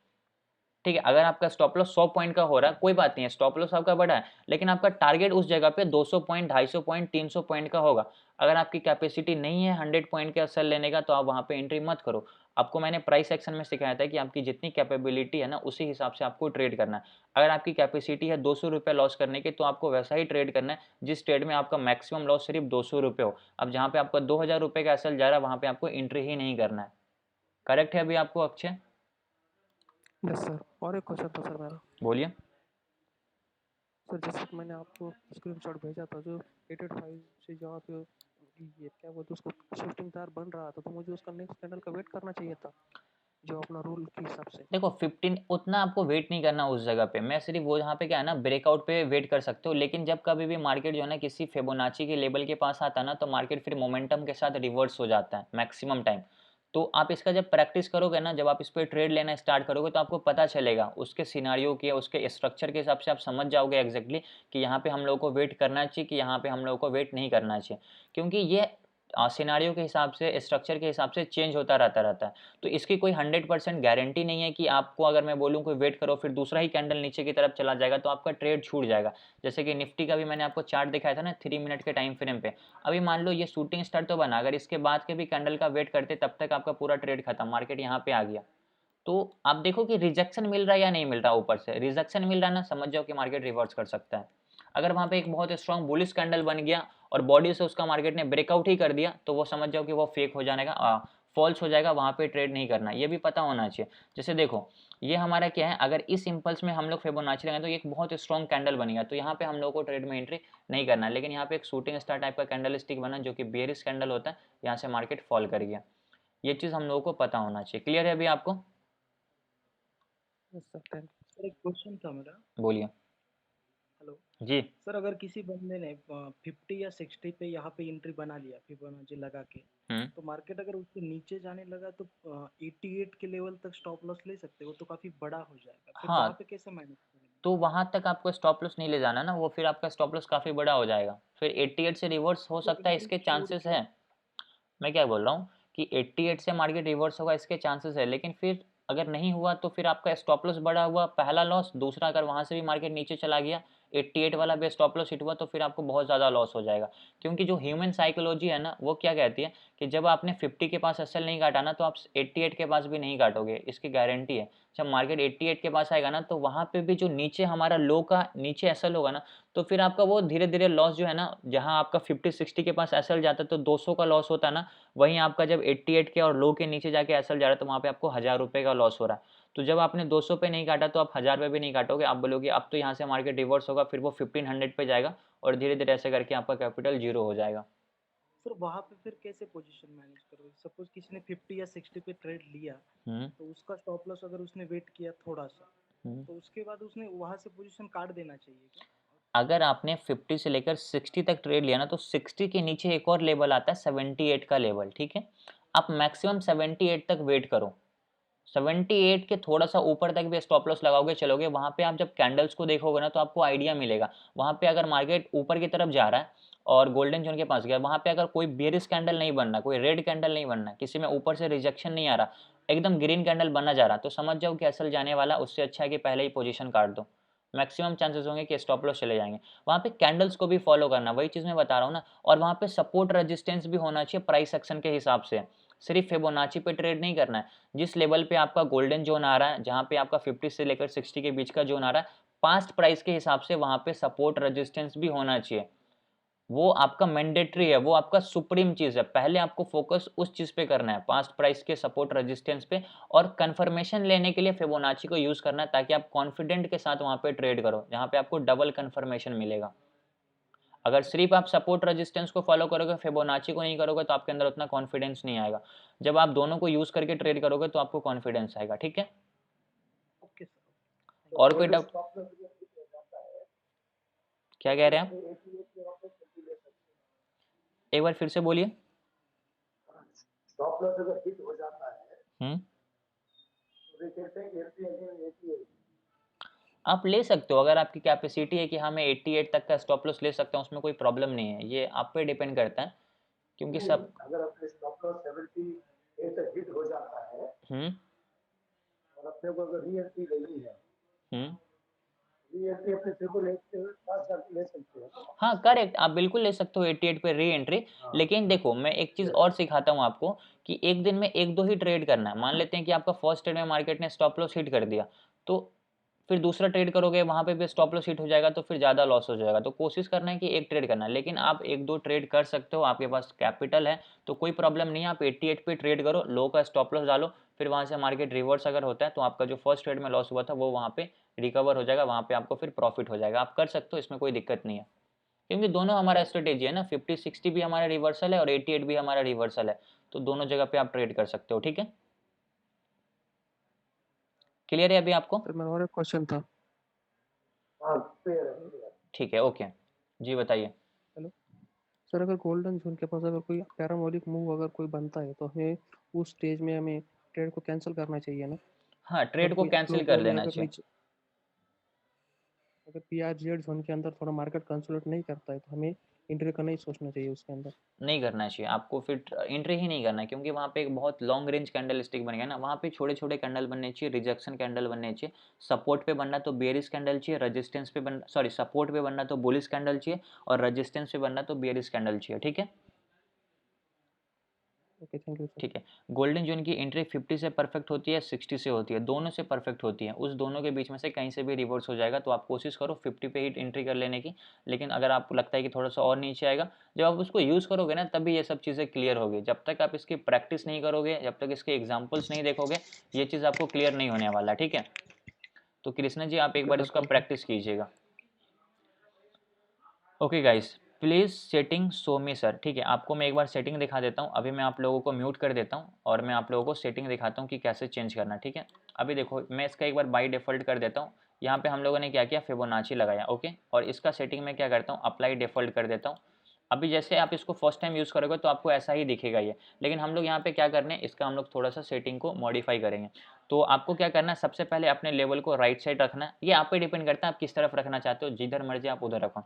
ठीक है, अगर आपका स्टॉप लॉस 100 पॉइंट का हो रहा है, कोई बात नहीं है, स्टॉप लॉस आपका बड़ा है, लेकिन आपका टारगेट उस जगह पे 200 पॉइंट, 250 पॉइंट, 300 पॉइंट का होगा। अगर आपकी कैपेसिटी नहीं है 100 पॉइंट का सेल लेने का, तो आप वहां पे एंट्री मत करो। आपको मैंने प्राइस सेक्शन में सिखाया था कि आपकी जितनी कैपेबिलिटी है ना, उसी हिसाब से आपको ट्रेड करना है। अगर आपकी कैपेसिटी है 200 रुपये लॉस करने की, तो आपको वैसा ही ट्रेड करना है जिस ट्रेड में आपका मैक्सिमम लॉस सिर्फ 200 रुपये हो। अब जहाँ पे आपका 2000 रुपये का सेल जा रहा है, वहां पे आपको एंट्री ही नहीं करना है। करेक्ट है अभी आपको अक्षय? Yes sir. और एक क्वेश्चन था सर मेरा। बोलिए। सर जैसे कि मैंने आपको स्क्रीनशॉट भेजा था, जो 885 से जहाँ पे ये क्या बोलते उसको शिफ्टिंग तार बन रहा था, तो मुझे उसका नेक्स्ट कैंडल का वेट करना चाहिए था, जो अपना रूल के हिसाब से। देखो 15 उतना आपको वेट नहीं करना उस जगह पे। मैं सिर्फ वो जहाँ पे क्या है ना, ब्रेकआउट पे वेट कर सकते हो। लेकिन जब कभी भी मार्केट जो है ना किसी फिबोनाची के लेवल के पास आता है ना, तो मार्केट फिर मोमेंटम के साथ रिवर्स हो जाता है मैक्सिमम टाइम। तो आप इसका जब प्रैक्टिस करोगे ना, जब आप इस पर ट्रेड लेना स्टार्ट करोगे, तो आपको पता चलेगा उसके सिनारियो के, उसके स्ट्रक्चर के हिसाब से आप समझ जाओगे एग्जैक्टली कि यहाँ पे हम लोगों को वेट करना चाहिए, कि यहाँ पे हम लोगों को वेट नहीं करना चाहिए। क्योंकि ये सिनारियो के हिसाब से, स्ट्रक्चर के हिसाब से चेंज होता रहता है। तो इसकी कोई 100% गारंटी नहीं है कि आपको अगर मैं बोलूँ कोई वेट करो, फिर दूसरा ही कैंडल नीचे की तरफ चला जाएगा तो आपका ट्रेड छूट जाएगा। जैसे कि निफ्टी का भी मैंने आपको चार्ट दिखाया था ना 3 मिनट के टाइम फ्रेम पे। अभी मान लो ये शूटिंग स्टार तो बना, अगर इसके बाद के भी कैंडल का वेट करते, तब तक आपका पूरा ट्रेड खत्म, मार्केट यहाँ पे आ गया। तो आप देखो कि रिजेक्शन मिल रहा है या नहीं मिल रहा। ऊपर से रिजेक्शन मिल रहा है ना, समझ जाओ कि मार्केट रिवर्स कर सकता है। अगर वहां पे एक बहुत स्ट्रॉन्ग बुलिश कैंडल बन गया और बॉडी से उसका मार्केट ने ब्रेकआउट ही कर दिया, तो वो समझ जाओ कि वो फेक हो जाएगा, फॉल्स हो जाएगा, वहां पे ट्रेड नहीं करना। ये भी पता होना चाहिए। जैसे देखो ये हमारा क्या है, अगर इस इंपल्स में हम लोग फिबोनाची लगाएं तो एक बहुत स्ट्रॉन्ग कैंडल बनेगा, तो यहाँ पे हम लोग को ट्रेड में एंट्री नहीं करना। लेकिन यहाँ पे एक शूटिंग स्टार टाइप का कैंडल स्टिक बना, जो कि बेयरिश कैंडल होता है, यहाँ से मार्केट फॉल कर गया। ये चीज़ हम लोगों को पता होना चाहिए। क्लियर है अभी आपको? Yes sir, thank you. Sir एक क्वेश्चन था मेरा। बोलिए। हेलो जी। सर, अगर किसी बंदे ने 50 या 60 पे यहाँ पे एंट्री बना लिया फिबोनाची लगा के, तो मार्केट अगर उसके नीचे जाने लगा तो 88 के लेवल तक स्टॉप लॉस ले सकते हो, तो काफी बड़ा हो जाएगा, फिर वहाँ हाँ, पे कैसे मैनेज करेंगे? तो वहां तक आपको स्टॉप लॉस नहीं ले जाना ना, वो फिर आपका स्टॉप लॉस काफी बड़ा हो जाएगा। फिर 88 से रिवर्स हो तो सकता है, एंट्री इसके छोड़ चांसेस के है। मैं क्या बोल रहा हूँ कि 88 से मार्केट रिवर्स होगा, इसके चांसेस है। लेकिन फिर अगर नहीं हुआ तो फिर आपका स्टॉप लॉस बड़ा हुआ, पहला लॉस। दूसरा, अगर वहां से भी मार्केट नीचे चला गया, 88 वाला भी स्टॉप लॉस हिट हुआ, तो फिर आपको बहुत ज़्यादा लॉस हो जाएगा। क्योंकि जो ह्यूमन साइकोलॉजी है ना, वो क्या कहती है कि जब आपने 50 के पास एसएल नहीं काटा ना, तो आप 88 के पास भी नहीं काटोगे, इसकी गारंटी है। जब मार्केट 88 के पास आएगा ना, तो वहाँ पे भी जो नीचे हमारा लो का नीचे एसएल होगा ना, तो फिर आपका वो धीरे धीरे लॉस जो है ना, जहाँ आपका 50-60 के पास एसएल जाता है तो 200 का लॉस होता है ना, वहीं आपका जब 88 के और लो के नीचे जाके एसएल जा रहा है, तो वहाँ पे आपको 1000 रुपये का लॉस हो रहा है। तो जब आपने 200 पे नहीं काटा, तो आप 1000 पे भी नहीं काटोगे। आप बोलोगे अब तो यहाँ से मार्केट रिवर्स होगा, फिर वो 1500 पे जाएगा और धीरे धीरे ऐसे करके आपका कैपिटल जीरो हो जाएगा। सर वहाँ पे फिर कैसे पोजीशन मैनेज करोगे? सपोज किसी ने 50 या 60 पे ट्रेड लिया, तो उसका स्टॉप लॉस अगर उसने वेट किया थोड़ा सा, तो उसके बाद उसने वहां से पोजीशन काट देना चाहिए क्या? अगर आपने 50 से लेकर 60 तक ट्रेड लिया ना, तो 60 के नीचे एक और लेवल आता है 78 का लेवल। ठीक है, आप मैक्सिमम 78 तक वेट करो। 78 के थोड़ा सा ऊपर तक भी स्टॉप लॉस लगाओगे चलोगे, वहाँ पे आप जब कैंडल्स को देखोगे ना तो आपको आइडिया मिलेगा। वहाँ पे अगर मार्केट ऊपर की तरफ जा रहा है और गोल्डन जोन के पास गया, वहाँ पे अगर कोई बेरिश कैंडल नहीं बनना, कोई रेड कैंडल नहीं बनना, किसी में ऊपर से रिजेक्शन नहीं आ रहा, एकदम ग्रीन कैंडल बनना जा रहा, तो समझ जाओ कि असल जाने वाला। उससे अच्छा है कि पहले ही पोजीशन काट दो, मैक्सिमम चांसेस होंगे कि स्टॉप लॉस चले जाएंगे। वहाँ पे कैंडल्स को भी फॉलो करना, वही चीज़ मैं बता रहा हूँ ना। और वहाँ पे सपोर्ट रेजिस्टेंस भी होना चाहिए प्राइस एक्शन के हिसाब से, सिर्फ फिबोनाची पे ट्रेड नहीं करना है। जिस लेवल पे आपका गोल्डन जोन आ रहा है, जहाँ पे आपका 50 से लेकर 60 के बीच का जोन आ रहा है, पास्ट प्राइस के हिसाब से वहाँ पे सपोर्ट रेजिस्टेंस भी होना चाहिए। वो आपका मैंडेटरी है, वो आपका सुप्रीम चीज़ है। पहले आपको फोकस उस चीज़ पे करना है, पास्ट प्राइस के सपोर्ट रेजिस्टेंस पे, और कंफर्मेशन लेने के लिए फिबोनाची को यूज़ करना है, ताकि आप कॉन्फिडेंट के साथ वहाँ पे ट्रेड करो, जहाँ पे आपको डबल कंफर्मेशन मिलेगा। अगर सिर्फ आप सपोर्ट रेजिस्टेंस को फॉलो करोगे, फिबोनाची को नहीं करोगे, तो आपके अंदर उतना कॉन्फिडेंस नहीं आएगा। जब आप दोनों को यूज़ करके ट्रेड करोगे तो आपको कॉन्फिडेंस आएगा। ठीक है, ओके सर। और कोई डाउट? क्या कह रहे हैं आप? एक बार फिर से बोलिए। स्टॉप लॉस अगर हिट हो जाता है हम्म, तो वे कहते हैं कि 88 आप ले सकते हो, अगर आपकी कैपेसिटी है कि हाँ मैं 88 तक का स्टॉप लॉस ले सकता हूँ, उसमें कोई प्रॉब्लम नहीं है। ये आप पे डिपेंड करता है, क्योंकि सब अगर अपने स्टॉप लॉस 78 तक हिट हो जाता है और अपने को अगर री एंट्री लेनी है, री एंट्री अपने ट्रिपल 8 के साथ साथ ले सकते हैं। हाँ करेक्ट, आप बिल्कुल ले सकते हो 88 पे री एंट्री। लेकिन देखो, मैं एक चीज़ और सिखाता हूँ आपको कि एक दिन में एक दो ही ट्रेड करना है। मान लेते हैं कि आपका फर्स्ट ट्रेड में मार्केट ने स्टॉप लॉस हिट कर दिया, तो फिर दूसरा ट्रेड करोगे, वहाँ पे भी स्टॉप लॉस हिट हो जाएगा, तो फिर ज़्यादा लॉस हो जाएगा। तो कोशिश करना है कि एक ट्रेड करना है, लेकिन आप एक दो ट्रेड कर सकते हो, आपके पास कैपिटल है तो कोई प्रॉब्लम नहीं है। आप 88 पे ट्रेड करो, लो का स्टॉप लॉस डालो, फिर वहाँ से मार्केट रिवर्स अगर होता है तो आपका जो फर्स्ट ट्रेड में लॉस हुआ था वो वहाँ पे रिकवर हो जाएगा, वहाँ पे आपको फिर प्रॉफिट हो जाएगा। आप कर सकते हो, इसमें कोई दिक्कत नहीं है, क्योंकि दोनों हमारा स्ट्रेटेजी है ना। 50-60 भी हमारा रिवर्सल है और 88 भी हमारा रिवर्सल है, तो दोनों जगह पे आप ट्रेड कर सकते हो। ठीक है, क्लियर है अभी आपको? सर मेरा और एक क्वेश्चन था। हाँ क्लियर है। ठीक है, ओके जी, बताइए। हेलो सर, अगर गोल्डन जोन के पास अगर कोई पैराबोलिक मूव अगर कोई बनता है तो हमें उस स्टेज में हमें ट्रेड को कैंसिल करना चाहिए ना? हाँ, अगर ट्रेड को कोई कैंसिल क्लोज कर लेवल देना अगर चाहिए। नीचे, अगर पीआर जोन के अंदर थोड़ा मार्केट कंसोलिडेट नहीं करता है तो हमें एंट्री का नहीं सोचना चाहिए उसके अंदर? नहीं करना चाहिए आपको, फिर एंट्री ही नहीं करना है, क्योंकि वहाँ पे एक बहुत लॉन्ग रेंज कैंडल स्टिक बन गया ना। वहाँ पे छोटे छोटे कैंडल बनने चाहिए, रिजेक्शन कैंडल बनने चाहिए। सपोर्ट पे बनना तो बेरिश कैंडल चाहिए, रेजिस्टेंस पे बनना, सॉरी, सपोर्ट पे बनना तो बुलिश कैंडल चाहिए, और रेजिस्टेंस पे बनना तो बेरिश कैंडल चाहिए। ठीक है, ओके, थैंक यू सर। ठीक है। गोल्डन जोन की एंट्री 50 से परफेक्ट होती है, 60 से होती है, दोनों से परफेक्ट होती है। उस दोनों के बीच में से कहीं से भी रिवर्स हो जाएगा, तो आप कोशिश करो 50 पे ही एंट्री कर लेने की। लेकिन अगर आपको लगता है कि थोड़ा सा और नीचे आएगा, जब आप उसको यूज़ करोगे ना, तभी ये सब चीज़ें क्लियर होगी। जब तक आप इसकी प्रैक्टिस नहीं करोगे, जब तक इसके एग्जाम्पल्स नहीं देखोगे, ये चीज़ आपको क्लियर नहीं होने वाला। ठीक है, तो कृष्णा जी आप एक बार इसका प्रैक्टिस कीजिएगा। Okay guys, please setting show me sir. ठीक है, आपको मैं एक बार सेटिंग दिखा देता हूँ। अभी मैं आप लोगों को म्यूट कर देता हूँ और मैं आप लोगों को सेटिंग दिखाता हूँ कि कैसे चेंज करना है। ठीक है, अभी देखो, मैं इसका एक बार बाई डिफ़ॉल्ट कर देता हूँ। यहाँ पे हम लोगों ने क्या किया, फिबोनाची लगाया। ओके, और इसका सेटिंग में क्या करता हूँ, अप्लाई डिफ़ॉल्ट कर देता हूँ। अभी जैसे आप इसको फर्स्ट टाइम यूज़ करोगे तो आपको ऐसा ही दिखेगा ये, लेकिन हम लोग यहाँ पे क्या करने हैं, इसका हम लोग थोड़ा सा सेटिंग को मॉडिफाई करेंगे। तो आपको क्या करना है, सबसे पहले अपने लेवल को राइट साइड रखना है। ये आप पे डिपेंड करता है आप किस तरफ रखना चाहते हो, जिधर मर्जी आप उधर रखो।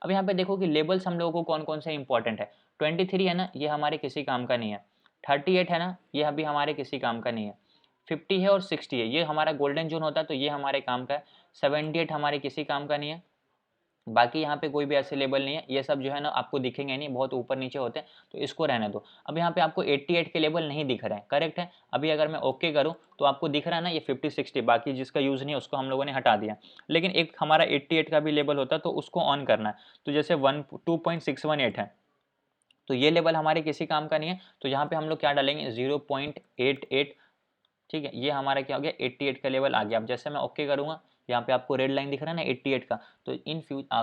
अब यहाँ पे देखो कि लेबल्स हम लोगों को कौन कौन से इंपॉर्टेंट है। 23 है ना, ये हमारे किसी काम का नहीं है। 38 है ना, ये अभी हमारे किसी काम का नहीं है। 50 है और 60 है, ये हमारा गोल्डन जोन होता है तो ये हमारे काम का है। 78 हमारे किसी काम का नहीं है। बाकी यहाँ पे कोई भी ऐसे लेबल नहीं है, ये सब जो है ना आपको दिखेंगे नहीं, बहुत ऊपर नीचे होते हैं, तो इसको रहने दो। अब यहाँ पे आपको 88 के लेबल नहीं दिख रहे हैं, करेक्ट है। अभी अगर मैं ओके करूँ तो आपको दिख रहा है ना ये 50-60, बाकी जिसका यूज़ नहीं है उसको हम लोगों ने हटा दिया। लेकिन एक हमारा 88 का भी लेबल होता है तो उसको ऑन करना है। तो जैसे 2.618 है, तो ये लेवल हमारे किसी काम का नहीं है, तो यहाँ पे हम लोग क्या डालेंगे, 0.88। ठीक है, ये हमारा क्या हो गया, 88 का लेवल आ गया। अब जैसे मैं ओके करूँगा, यहाँ पे आपको रेड लाइन दिख रहा है ना 88 का, तो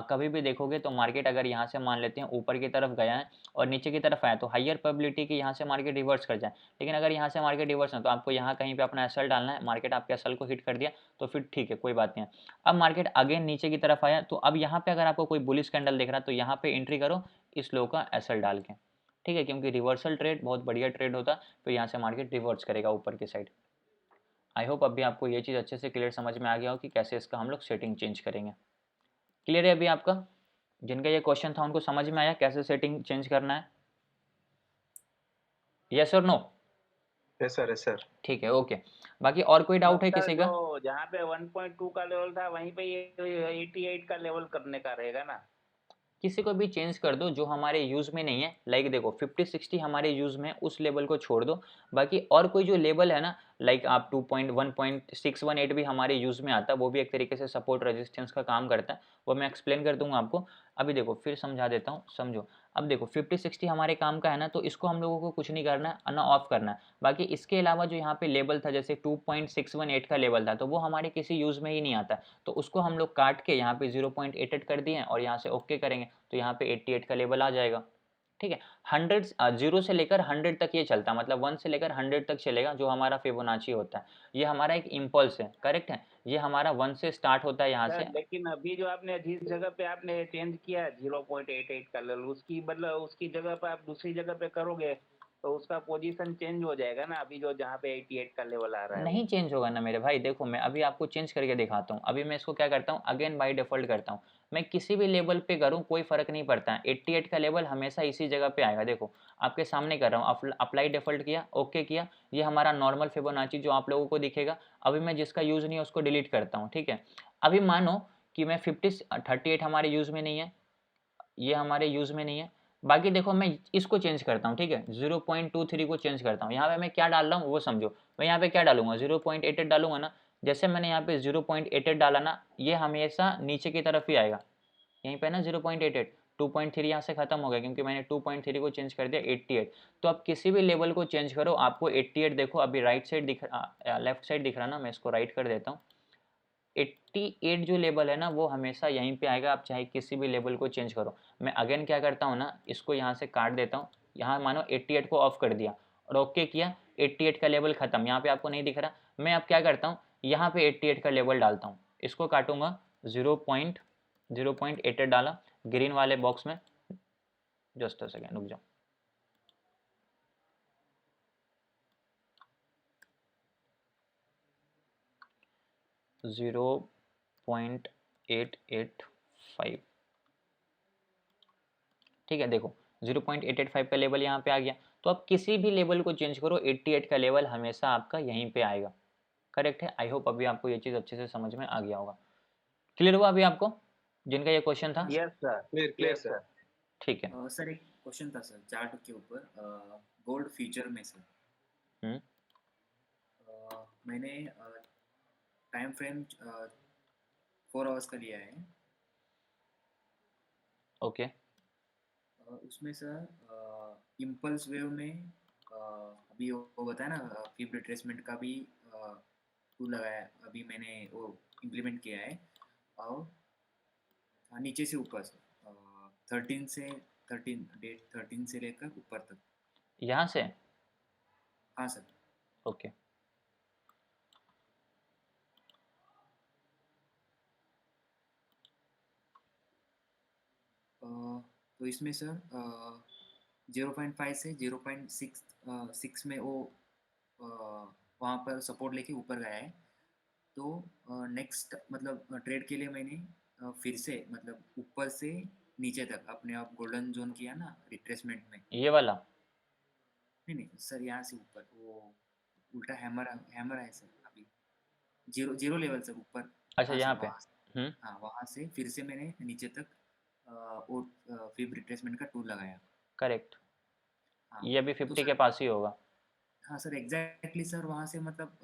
कभी भी देखोगे तो मार्केट अगर यहाँ से मान लेते हैं ऊपर की तरफ गया है और नीचे की तरफ आया, तो हाईयर प्रोबेबिलिटी कि यहाँ से मार्केट रिवर्स कर जाए। लेकिन अगर यहाँ से मार्केट रिवर्स है तो आपको यहाँ कहीं पे अपना एसएल डालना है। मार्केट आपके एसएल को हिट कर दिया तो फिर ठीक है, कोई बात नहीं है। अब मार्केट अगेन नीचे की तरफ आया, तो अब यहाँ पे अगर आपको कोई बुलिश कैंडल दिख रहा है तो यहाँ पे एंट्री करो इस लो का एसएल डाल के। ठीक है, क्योंकि रिवर्सल ट्रेड बहुत बढ़िया ट्रेड होता है, तो यहाँ से मार्केट रिवर्स करेगा ऊपर की साइड। आई होप अभी आपको ये चीज़ अच्छे से क्लियर समझ में आ गया हो कि कैसे इसका हम लोग सेटिंग चेंज करेंगे। क्लियर है अभी आपका? जिनका ये क्वेश्चन था उनको समझ में आया कैसे सेटिंग चेंज करना है? Yes or no? Yes sir, yes sir. ठीक है, ओके। बाकी और कोई डाउट है मतलब किसी का? जो जहाँ पे 1.2 का लेवल था वहीं पे ये 88 का लेवल करने का रहेगा ना? किसी को भी चेंज कर दो जो हमारे यूज़ में नहीं है। लाइक देखो 50-60 हमारे यूज़ में है, उस लेवल को छोड़ दो। बाकी और कोई जो लेवल है ना, लाइक आप 2.1.618 भी हमारे यूज़ में आता है, वो भी एक तरीके से सपोर्ट रेजिस्टेंस का काम करता है। वो मैं एक्सप्लेन कर दूंगा आपको। अभी देखो फिर समझा देता हूँ, समझो। अब देखो 50-60 हमारे काम का है ना, तो इसको हम लोगों को कुछ नहीं करना है ना, ऑफ करना है। बाकी इसके अलावा जो यहाँ पे लेवल था, जैसे 2.618 का लेवल था, तो वो हमारे किसी यूज़ में ही नहीं आता। तो उसको हम लोग काट के यहाँ पे 0.88 कर दिए और यहाँ से ओके करेंगे, तो यहाँ पे 88 का लेवल आ जाएगा। ठीक है। 0 से लेकर 100 तक ये चलता है, मतलब 1 से लेकर 100 तक चलेगा जो हमारा फिबोनाची होता है। ये हमारा एक इम्पल्स है, करेक्ट है। ये हमारा 1 से स्टार्ट होता है यहाँ से। सर लेकिन अभी जो आपने जिस जगह पे आपने चेंज किया है 0.88 का लेवल, उसकी मतलब उसकी जगह पे आप दूसरी जगह पे करोगे तो उसका पोजीशन चेंज हो जाएगा ना, अभी जो जहाँ पे 88 का लेवल आ रहा है नहीं वो। चेंज होगा ना मेरे भाई। देखो मैं अभी आपको चेंज करके दिखाता हूँ। अभी मैं इसको क्या करता हूँ, अगेन बाय डिफ़ॉल्ट करता हूँ। मैं किसी भी लेवल पे करूँ कोई फ़र्क नहीं पड़ता है, 88 का लेवल हमेशा इसी जगह पे आएगा। देखो आपके सामने कर रहा हूँ, अप्लाई डिफ़ॉल्ट किया, ओके किया। ये हमारा नॉर्मल फिबोनाची जो आप लोगों को दिखेगा। अभी मैं जिसका यूज़ नहीं है उसको डिलीट करता हूँ, ठीक है। अभी मानो कि मैं 38 हमारे यूज़ में नहीं है, ये हमारे यूज़ में नहीं है। बाकी देखो मैं इसको चेंज करता हूँ, ठीक है। 0.23 को चेंज करता हूँ। यहाँ पे मैं क्या डाल रहा हूँ वो समझो। मैं यहाँ पे क्या डालूंगा, 0.88 डालूंगा ना। जैसे मैंने यहाँ पे 0.88 डाला ना, ये हमेशा नीचे की तरफ ही आएगा। यहीं पे ना 0.88, 2.3 यहाँ से खत्म हो गया क्योंकि मैंने 2.3 को चेंज कर दिया 88। तो आप किसी भी लेवल को चेंज करो, आपको 88 देखो अभी राइट साइड दिख लेफ्ट साइड दिख रहा ना, मैं इसको राइट कर देता हूँ। 88 जो लेवल है ना वो हमेशा यहीं पे आएगा, आप चाहे किसी भी लेवल को चेंज करो। मैं अगेन क्या करता हूँ ना, इसको यहाँ से काट देता हूँ। यहाँ मानो 88 को ऑफ कर दिया और ओके किया, 88 का लेवल खत्म। यहाँ पे आपको नहीं दिख रहा। मैं अब क्या करता हूँ, यहाँ पे 88 का लेवल डालता हूँ। इसको काटूंगा, 0.88 डाला ग्रीन वाले बॉक्स में। जस्ट अ सेकेंड रुक जाओ। जीरो 0.885, ठीक है। देखो 0.885 का लेवल यहाँ पे आ गया। तो आप किसी भी लेवल को चेंज करो, 88 का लेवल हमेशा आपका यहीं पे आएगा, करेक्ट है। आई होप अभी आपको ये चीज़ अच्छे से समझ में आ गया होगा। क्लियर हुआ अभी आपको जिनका ये क्वेश्चन था? Yes sir, clear clear sir. ठीक है। सर एक क्वेश्चन था सर चार्ट के ऊपर, गोल्ड फ्यूचर में सर। हम्म। मैंने टाइम फ्रेम 4 आवर्स का लिया है। ओके। उसमें सर इम्पल्स वेव में अभी वो बताया ना, फिब रिट्रेसमेंट का भी टूल लगाया है, अभी मैंने वो इम्प्लीमेंट किया है। और नीचे से ऊपर सर 13 से लेकर ऊपर तक। यहाँ से? हाँ सर। ओके। तो इसमें सर 0.5 से 0.6 में वो वहाँ पर सपोर्ट लेके ऊपर गया है। तो नेक्स्ट मतलब ट्रेड के लिए मैंने फिर से मतलब ऊपर से नीचे तक अपने आप गोल्डन जोन किया ना रिट्रेसमेंट में। ये वाला? नहीं सर, यहाँ से ऊपर वो उल्टा हैमर है सर। अभी जीरो लेवल सर ऊपर। अच्छा हाँ यहाँ सर, पे। वहाँ से। हम्म। हाँ, वहाँ से फिर से मैंने नीचे तक वो फिब रिट्रेसमेंट का टूल लगाया। करेक्ट। हाँ ये अभी तो 50 के सर, पास ही होगा। हाँ सर एग्जैक्टली सर, वहाँ से मतलब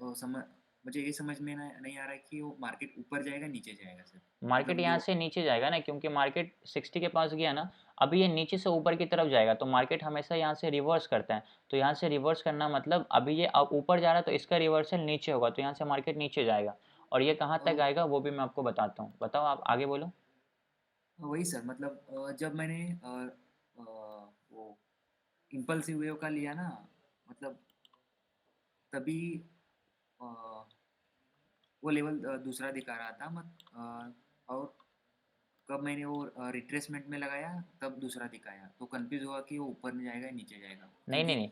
मुझे ये समझ में नहीं आ रहा है कि वो मार्केट ऊपर जाएगा नीचे जाएगा सर। मार्केट मतलब यहाँ जो से नीचे जाएगा ना, क्योंकि मार्केट 60 के पास गया ना। अभी ये नीचे से ऊपर की तरफ जाएगा, तो मार्केट हमेशा यहाँ से रिवर्स करता है। तो यहाँ से रिवर्स करना मतलब अभी ये अब ऊपर जा रहा है तो इसका रिवर्सल नीचे होगा, तो यहाँ से मार्केट नीचे जाएगा। और ये कहाँ तक आएगा वो भी मैं आपको बताता हूँ। बताओ आप आगे बोलो। वही सर, मतलब जब मैंने वो इम्पल्सिव वेव का लिया ना, मतलब तभी अ, वो लेवल दूसरा दिखा रहा था और कब मैंने वो रिट्रेसमेंट में लगाया तब दूसरा दिखाया, तो कंफ्यूज हुआ कि वो ऊपर नहीं जाएगा नीचे जाएगा नहीं नहीं क्योंकि नहीं,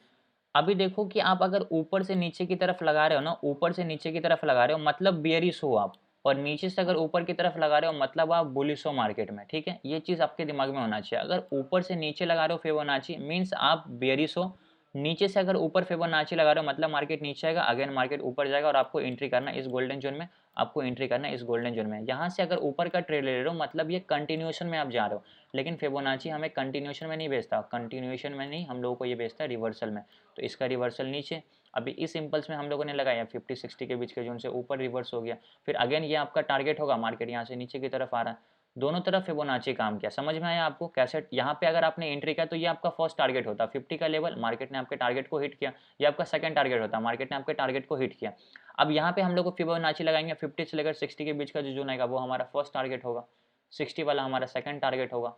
अभी देखो कि आप अगर ऊपर से नीचे की तरफ लगा रहे हो ना, ऊपर से नीचे की तरफ लगा रहे हो मतलब बेयरिश हो आप, और नीचे से अगर ऊपर की तरफ लगा रहे हो मतलब आप बुलिश हो मार्केट में, ठीक है। ये चीज़ आपके दिमाग में होना चाहिए। अगर ऊपर से नीचे लगा रहे हो फिबोनाची मीन्स आप बेयरिश हो, नीचे से अगर ऊपर फिबोनाची लगा रहे हो मतलब मार्केट नीचे आएगा, अगेन मार्केट ऊपर जाएगा और आपको एंट्री करना इस गोल्डन जोन में, आपको एंट्री करना इस गोल्डन जोन में। यहाँ से अगर ऊपर का ट्रेड ले रहे हो मतलब ये कंटिन्यूएशन में आप जा रहे हो, लेकिन फिबोनाची हमें कंटिन्यूएशन में नहीं बेचता, कंटिन्यूएशन में नहीं, हम लोगों को ये बेचता है रिवर्सल में। तो इसका रिवर्सल नीचे, अभी इस इम्पल्स में हम लोगों ने लगाया 50-60 के बीच के जोन से ऊपर रिवर्स हो गया, फिर अगेन ये आपका टारगेट होगा, मार्केट यहाँ से नीचे की तरफ आ रहा है, दोनों तरफ फिबोनाची काम किया। समझ में आया आपको कैसे? यहाँ पे अगर आपने एंट्री किया तो ये आपका फर्स्ट टारगेट होता 50 का लेवल, मार्केट ने आपके टारगेट को हिट किया, ये आपका सेकंड टारगेट होता, मार्केट ने आपके टारगेट को हिट किया। अब यहाँ पे हम लोग को फिबोनाची लगाएंगे 50 से लेकर 60 के बीच का जो जोन आएगा वो हमारा फर्स्ट टारगेट होगा, 60 वाला हमारा सेकंड टारगेट होगा।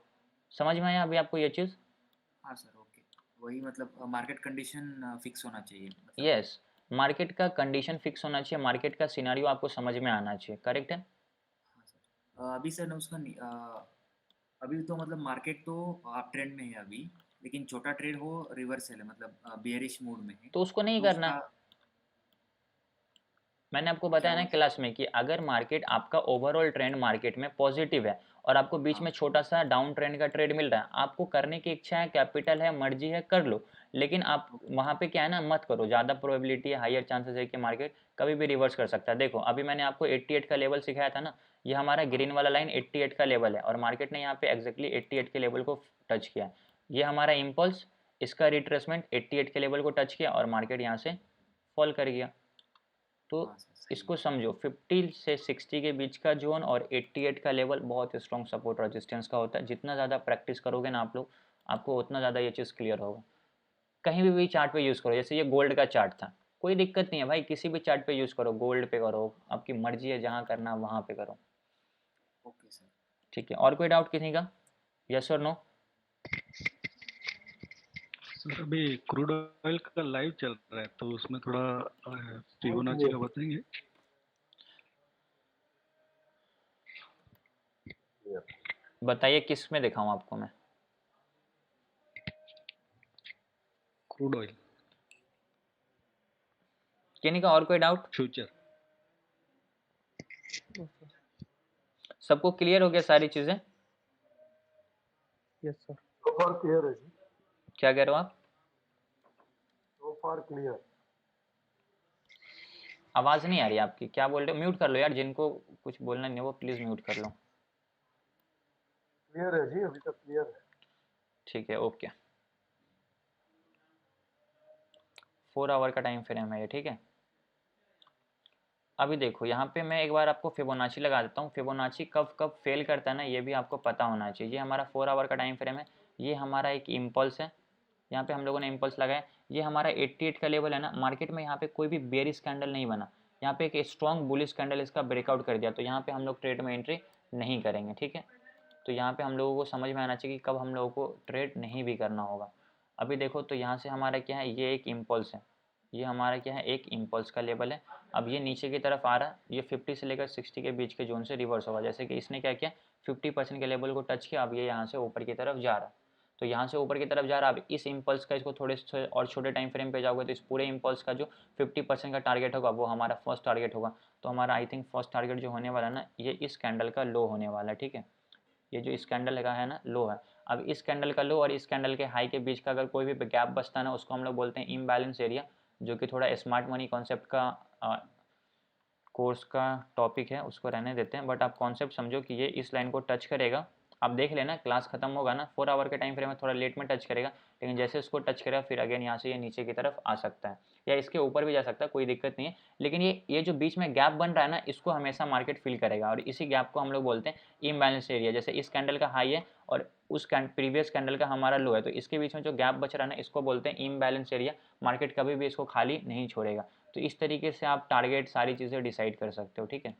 समझ में आया अभी आपको ये चीज़? हाँ सर, ओके। वही मतलब मार्केट कंडीशन फिक्स होना चाहिए मतलब। यस, मार्केट का कंडीशन फिक्स होना चाहिए, मार्केट का सिनेरियो आपको समझ में आना चाहिए, करेक्ट है। हाँ सर। अभी सर ने उसका अभी तो मतलब मार्केट तो अप ट्रेंड में है अभी, लेकिन छोटा ट्रेड हो रिवर्सल है मतलब बेयरिश मूड में है, तो उसको नहीं तो करना। उसका मैंने आपको क्या बताया ना बोल रहे क्लास में कि अगर मार्केट आपका ओवरऑल ट्रेंड मार्केट में पॉजिटिव है और आपको बीच हाँ में छोटा सा डाउन ट्रेंड का ट्रेड मिल रहा है, आपको करने की इच्छा है, कैपिटल है, मर्जी है, कर लो, लेकिन आप ओके। वहाँ पे क्या है ना, मत करो, ज़्यादा प्रोबेबिलिटी है, हायर चांसेस है कि मार्केट कभी भी रिवर्स कर सकता है। देखो अभी मैंने आपको 88 का लेवल सिखाया था ना, ये हमारा हाँ ग्रीन वाला लाइन 88 का लेवल है और मार्केट ने यहाँ पे एग्जैक्टली 88 के लेवल को टच किया। ये हमारा इम्पल्स, इसका रिट्रेसमेंट 88 के लेवल को टच किया और मार्केट यहाँ से फॉल कर गया। तो हाँ सर, सही इसको है। समझो 50 से 60 के बीच का जोन और 88 का लेवल बहुत स्ट्रॉन्ग सपोर्ट रेजिस्टेंस का होता है। जितना ज़्यादा प्रैक्टिस करोगे ना आप लोग, आपको उतना ज़्यादा ये चीज़ क्लियर होगा। कहीं भी चार्ट पे यूज़ करो, जैसे ये गोल्ड का चार्ट था, कोई दिक्कत नहीं है भाई, किसी भी चार्ट पे यूज़ करो, गोल्ड पे करो, आपकी मर्जी है, जहाँ करना वहाँ पे करो, ओके सर। ठीक है। और कोई डाउट किसी का? Yes or no? सर अभी क्रूड ऑयल का लाइव चल रहा है तो उसमें थोड़ा फिबोनाची का बताएंगे। बताइए किस में दिखाऊँ आपको मैं? क्रूड ऑयल किन्हीं का और कोई डाउट? फ्यूचर। सबको क्लियर हो गया सारी चीज़ें? Yes sir. So far clear है जी। क्या कह रहे हो आप? So far clear। आवाज़ नहीं आ रही आपकी, क्या बोल रहे हो? म्यूट कर लो यार, जिनको कुछ बोलना नहीं है वो प्लीज़ म्यूट कर लो। क्लियर है जी, अभी तक क्लियर है। ठीक है, ओके। 4 आवर का टाइम फ्रेम है ये, ठीक है। अभी देखो यहाँ पे मैं एक बार आपको फिबोनाची लगा देता हूँ। फिबोनाची कब कब फेल करता है ना, ये भी आपको पता होना चाहिए। ये हमारा 4 आवर का टाइम फ्रेम है, ये हमारा एक इम्पल्स है, यहाँ पे हम लोगों ने इम्पल्स लगाया। ये हमारा 88 का लेवल है ना, मार्केट में यहाँ पे कोई भी बेयरिश कैंडल नहीं बना, यहाँ पे एक स्ट्रॉन्ग बुलिश कैंडल इसका ब्रेकआउट कर दिया, तो यहाँ पे हम लोग ट्रेड में एंट्री नहीं करेंगे, ठीक है। तो यहाँ पे हम लोगों को समझ में आना चाहिए कि कब हम लोगों को ट्रेड नहीं भी करना होगा। अभी देखो तो यहाँ से हमारा क्या है, ये एक इम्पल्स है, ये हमारा क्या है, एक इम्पल्स का लेवल है। अब ये नीचे की तरफ आ रहा है, ये 50 से लेकर 60 के बीच के जोन से रिवर्स होगा, जैसे कि इसने क्या किया 50% के लेवल को टच किया, अब ये यहाँ से ऊपर की तरफ जा रहा है। तो यहाँ से ऊपर की तरफ जा रहा है। अब इस इम्पल्स का, इसको थोड़े से और छोटे टाइम फ्रेम पे जाओगे तो इस पूरे इम्पल्स का जो 50% का टारगेट होगा वो हमारा फर्स्ट टारगेट होगा। तो हमारा आई थिंक फर्स्ट टारगेट जो होने वाला है ना, ये इस कैंडल का लो होने वाला है, ठीक है। ये जो इस कैंडल का है ना, लो है। अब इस कैंडल का लो और इस कैंडल के हाई के बीच का अगर कोई भी गैप बचता है ना, उसको हम लोग बोलते हैं इम्बैलेंस एरिया, जो कि थोड़ा स्मार्ट मनी कॉन्सेप्ट का कोर्स का टॉपिक है, उसको रहने देते हैं। बट आप कॉन्सेप्ट समझो कि ये इस लाइन को टच करेगा, आप देख लेना, क्लास खत्म होगा ना, 4 आवर के टाइम फ्रेम में थोड़ा लेट में टच करेगा, लेकिन जैसे उसको टच करेगा फिर अगेन यहाँ से ये नीचे की तरफ आ सकता है या इसके ऊपर भी जा सकता है, कोई दिक्कत नहीं है। लेकिन ये जो बीच में गैप बन रहा है ना, इसको हमेशा मार्केट फिल करेगा और इसी गैप को हम लोग बोलते हैं इम्बैलेंस एरिया। जैसे इस कैंडल का हाई है और उस प्रीवियस कैंडल का हमारा लो है, तो इसके बीच में जो गैप बच रहा है ना, इसको बोलते हैं इम्बैलेंस एरिया। मार्केट कभी भी इसको खाली नहीं छोड़ेगा। तो इस तरीके से आप टारगेट सारी चीज़ें डिसाइड कर सकते हो, ठीक है।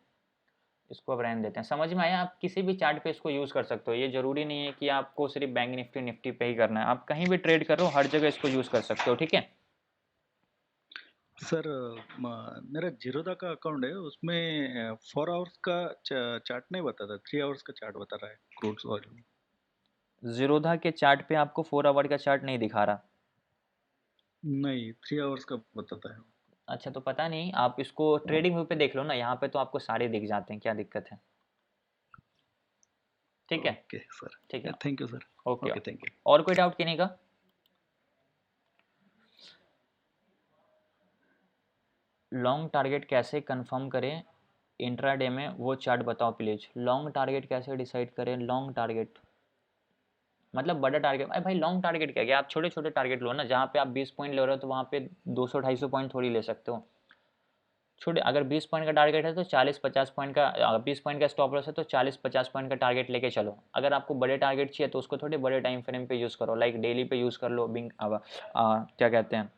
इसको अब रहने देते हैं। समझ में आया? आप किसी भी चार्ट पे इसको यूज़ कर सकते हो, ये ज़रूरी नहीं है कि आपको सिर्फ बैंक निफ्टी पे ही करना है, आप कहीं भी ट्रेड करो, हर जगह इसको यूज़ कर सकते हो, ठीक है। सर मेरा जीरोधा का अकाउंट है, उसमें 4 आवर्स का चार्ट नहीं बताता, 3 आवर्स का चार्ट बता रहा है क्रूड ऑयल में। जीरोधा के चार्ट पे आपको 4 आवर का चार्ट नहीं दिखा रहा? नहीं 3 आवर्स का बताता है। अच्छा, तो पता नहीं, आप इसको ट्रेडिंग व्यू पे देख लो ना, यहाँ पे तो आपको सारे दिख जाते हैं, क्या दिक्कत है? ठीक है, ओके सर, ठीक है, thank you sir. Okay. Okay, thank you. और कोई डाउट किन्हीं का? लॉन्ग टारगेट कैसे कंफर्म करें इंट्राडे में, वो चार्ट बताओ प्लीज। लॉन्ग टारगेट कैसे डिसाइड करें? लॉन्ग टारगेट मतलब बड़ा टारगेट? अरे भाई लॉन्ग टारगेट क्या है? आप छोटे छोटे टारगेट लो ना, जहाँ पे आप 20 पॉइंट ले रहे हो तो वहाँ पे 200-250 पॉइंट थोड़ी ले सकते हो। छोटे, अगर 20 पॉइंट का टारगेट है तो 40-50 पॉइंट का, 20 पॉइंट का स्टॉप लॉस है तो 40-50 पॉइंट का टारगेट लेके चलो। अगर आपको बड़े टारगेट चाहिए तो उसको थोड़े बड़े टाइम फ्रेम पे यूज़ करो, लाइक डेली पे यूज़ कर लो, क्या कहते हैं,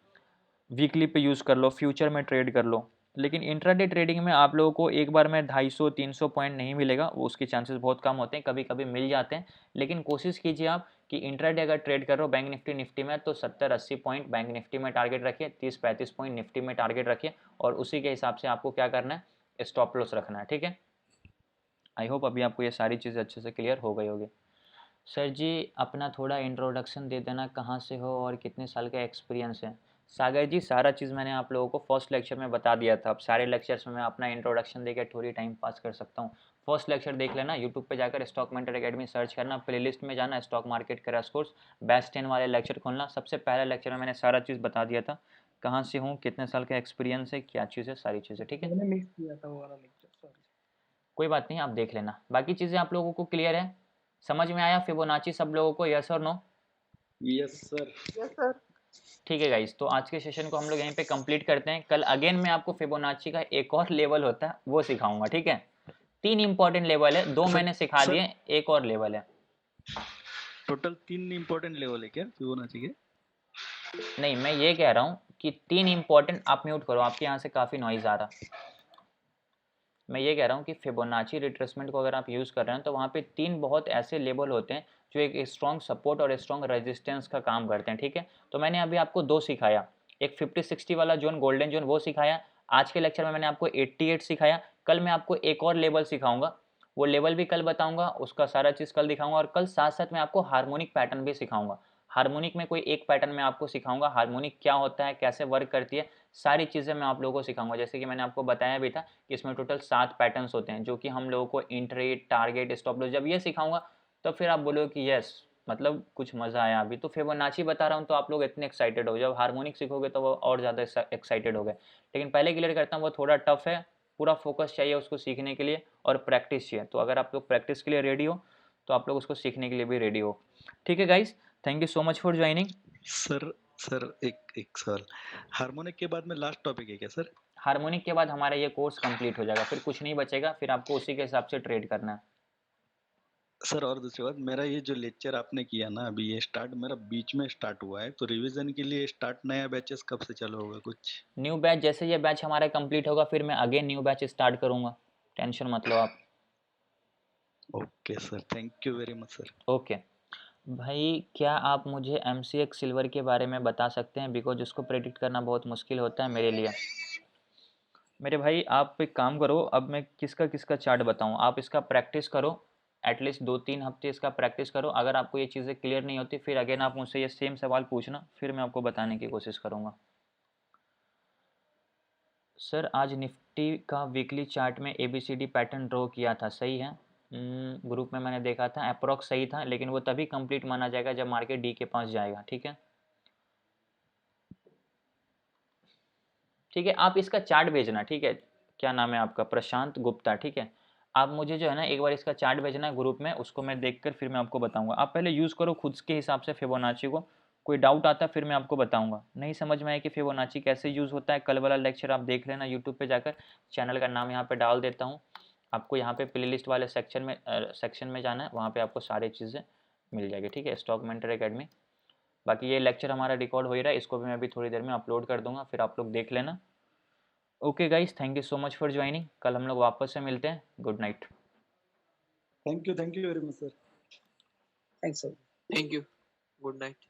वीकली पे यूज़ कर लो, फ्यूचर में ट्रेड कर लो। लेकिन इंट्राडे ट्रेडिंग में आप लोगों को एक बार में 250-300 पॉइंट नहीं मिलेगा, वो उसके चांसेस बहुत कम होते हैं, कभी कभी मिल जाते हैं। लेकिन कोशिश कीजिए आप कि इंट्राडे अगर ट्रेड कर रहे हो बैंक निफ्टी में तो 70-80 पॉइंट बैंक निफ्टी में टारगेट रखिए, 30-35 पॉइंट निफ्टी में टारगेट रखिए, और उसी के हिसाब से आपको क्या करना है, स्टॉप लॉस रखना है। ठीक है, आई होप अभी आपको ये सारी चीज़ें अच्छे से क्लियर हो गई होगी। सर जी अपना थोड़ा इंट्रोडक्शन दे देना, कहाँ से हो और कितने साल का एक्सपीरियंस है? सागर जी सारा चीज़ मैंने आप लोगों को फर्स्ट लेक्चर में बता दिया था। अब सारे लेक्चर्स में मैं अपना इंट्रोडक्शन देकर थोड़ी टाइम पास कर सकता हूँ। फर्स्ट लेक्चर देख लेना, यूट्यूब पे जाकर स्टॉक मेंटर एकेडमी सर्च करना, प्लेलिस्ट में जाना, stock market crash course batch 10 वाले लेक्चर खोलना। सबसे पहले लेक्चर में मैंने सारा चीज़ बता दिया था, कहाँ से हूँ, कितने साल का एक्सपीरियंस है, क्या चीज़ है, सारी चीज़ें। ठीक है, मैंने मिस किया था वो वाला लेक्चर, सॉरी। कोई बात नहीं, आप देख लेना। बाकी चीज़ें आप लोगों को क्लियर है, समझ में आया फिबोनाची सब लोगों को? Yes or no? Yes sir. Yes sir. ठीक है गाइस, तो आज के सेशन को हम लोग यहीं पे कंप्लीट करते हैं। कल अगेन मैं आपको फिबोनाची का एक और लेवल होता है वो सिखाऊंगा। ठीक है, 3 इंपॉर्टेंट लेवल है, 2 मैंने सिखा सर दिए, एक और लेवल है। टोटल 3 इम्पोर्टेंट लेवल है क्या फिबोनाची के? नहीं, मैं ये कह रहा हूँ कि 3 इंपॉर्टेंट, आप म्यूट करो, आपके यहाँ से काफ़ी नॉइज आ रहा। मैं ये कह रहा हूँ कि फिबोनाची रिट्रेसमेंट को अगर आप यूज़ कर रहे हैं तो वहाँ पे 3 बहुत ऐसे लेवल होते हैं जो एक स्ट्रॉन्ग सपोर्ट और स्ट्रॉन्ग रेजिस्टेंस का काम करते हैं। ठीक है, तो मैंने अभी आपको 2 सिखाया, एक 50-60 वाला जोन, गोल्डन जोन, वो सिखाया। आज के लेक्चर में मैंने आपको 88 सिखाया। कल मैं आपको एक और लेवल सिखाऊंगा, वो लेवल भी कल बताऊंगा, उसका सारा चीज़ कल दिखाऊंगा। और कल साथ साथ मैं आपको हार्मोनिक पैटर्न भी सिखाऊंगा। हार्मोनिक में कोई एक पैटर्न मैं आपको सिखाऊंगा, हार्मोनिक क्या होता है, कैसे वर्क करती है, सारी चीज़ें मैं आप लोगों को सिखाऊंगा। जैसे कि मैंने आपको बताया भी था कि इसमें टोटल 7 पैटर्न्स होते हैं जो कि हम लोगों को इंट्री, टारगेट, स्टॉप लॉस, जब ये सिखाऊंगा तो फिर आप बोलोगे कि यस मतलब कुछ मज़ा आया। अभी तो फिबोनाची बता रहा हूँ तो आप लोग इतने एक्साइटेड हो, जब हार्मोनिक सीखोगे तो वो और ज़्यादा एक्साइटेड हो गए। लेकिन पहले क्लियर करता हूँ, वो थोड़ा टफ है, पूरा फोकस चाहिए उसको सीखने के लिए और प्रैक्टिस चाहिए। तो अगर आप लोग प्रैक्टिस के लिए रेडी हो तो आप लोग उसको सीखने के लिए भी रेडी हो। ठीक है guys, thank you so much for joining. Sir एक सवाल, हार्मोनिक के बाद में लास्ट टॉपिक है क्या सर? हार्मोनिक के बाद हमारा ये कोर्स कंप्लीट हो जाएगा, फिर कुछ नहीं बचेगा, फिर आपको उसी के हिसाब से ट्रेड करना है। सर और दूसरी बात, मेरा ये जो लेक्चर आपने किया ना अभी, ये स्टार्ट मेरा बीच में स्टार्ट हुआ है, तो रिवीजन के लिए स्टार्ट नया बैचेस कब से चालू होगा कुछ? न्यू बैच जैसे ये बैच हमारा कंप्लीट होगा फिर मैं अगेन न्यू बैच स्टार्ट करूँगा, टेंशन मत लो आप। Okay sir, thank you very much sir. Okay भाई, क्या आप मुझे MCX सिल्वर के बारे में बता सकते हैं? बिकॉज उसको प्रेडिक्ट करना बहुत मुश्किल होता है मेरे लिए। मेरे भाई आप एक काम करो, अब मैं किसका किसका चार्ट बताऊं, आप इसका प्रैक्टिस करो, एटलीस्ट 2-3 हफ्ते इसका प्रैक्टिस करो। अगर आपको ये चीज़ें क्लियर नहीं होती फिर अगेन आप मुझसे ये सेम सवाल पूछना, फिर मैं आपको बताने की कोशिश करूँगा। सर आज निफ्टी का वीकली चार्ट में ABCD पैटर्न ड्रॉ किया था, सही है? ग्रुप में मैंने देखा था, अप्रॉक्स सही था, लेकिन वो तभी कंप्लीट माना जाएगा जब मार्केट D के पास जाएगा। ठीक है, ठीक है, आप इसका चार्ट भेजना। ठीक है, क्या नाम है आपका? प्रशांत गुप्ता। ठीक है, आप मुझे जो है ना एक बार इसका चार्ट भेजना ग्रुप में, उसको मैं देखकर फिर मैं आपको बताऊंगा। आप पहले यूज़ करो खुद के हिसाब से फिबोनाची को, कोई डाउट आता फिर मैं आपको बताऊंगा। नहीं समझ में आया कि फिबोनाची कैसे यूज़ होता है, कल वाला लेक्चर आप देख लेना यूट्यूब पे जाकर, चैनल का नाम यहाँ पे डाल देता हूँ। आपको यहाँ पे प्लेलिस्ट वाले सेक्शन में जाना है, वहाँ पे आपको सारी चीज़ें मिल जाएगी। ठीक है, स्टॉक मेंटर एकेडमी। बाकी ये लेक्चर हमारा रिकॉर्ड हो ही रहा है, इसको भी मैं अभी थोड़ी देर में अपलोड कर दूंगा, फिर आप लोग देख लेना। Okay guys, thank you so much for joining, कल हम लोग वापस से मिलते हैं। Good night. Thank you very much sir. Thanks sir. Thank you, good night.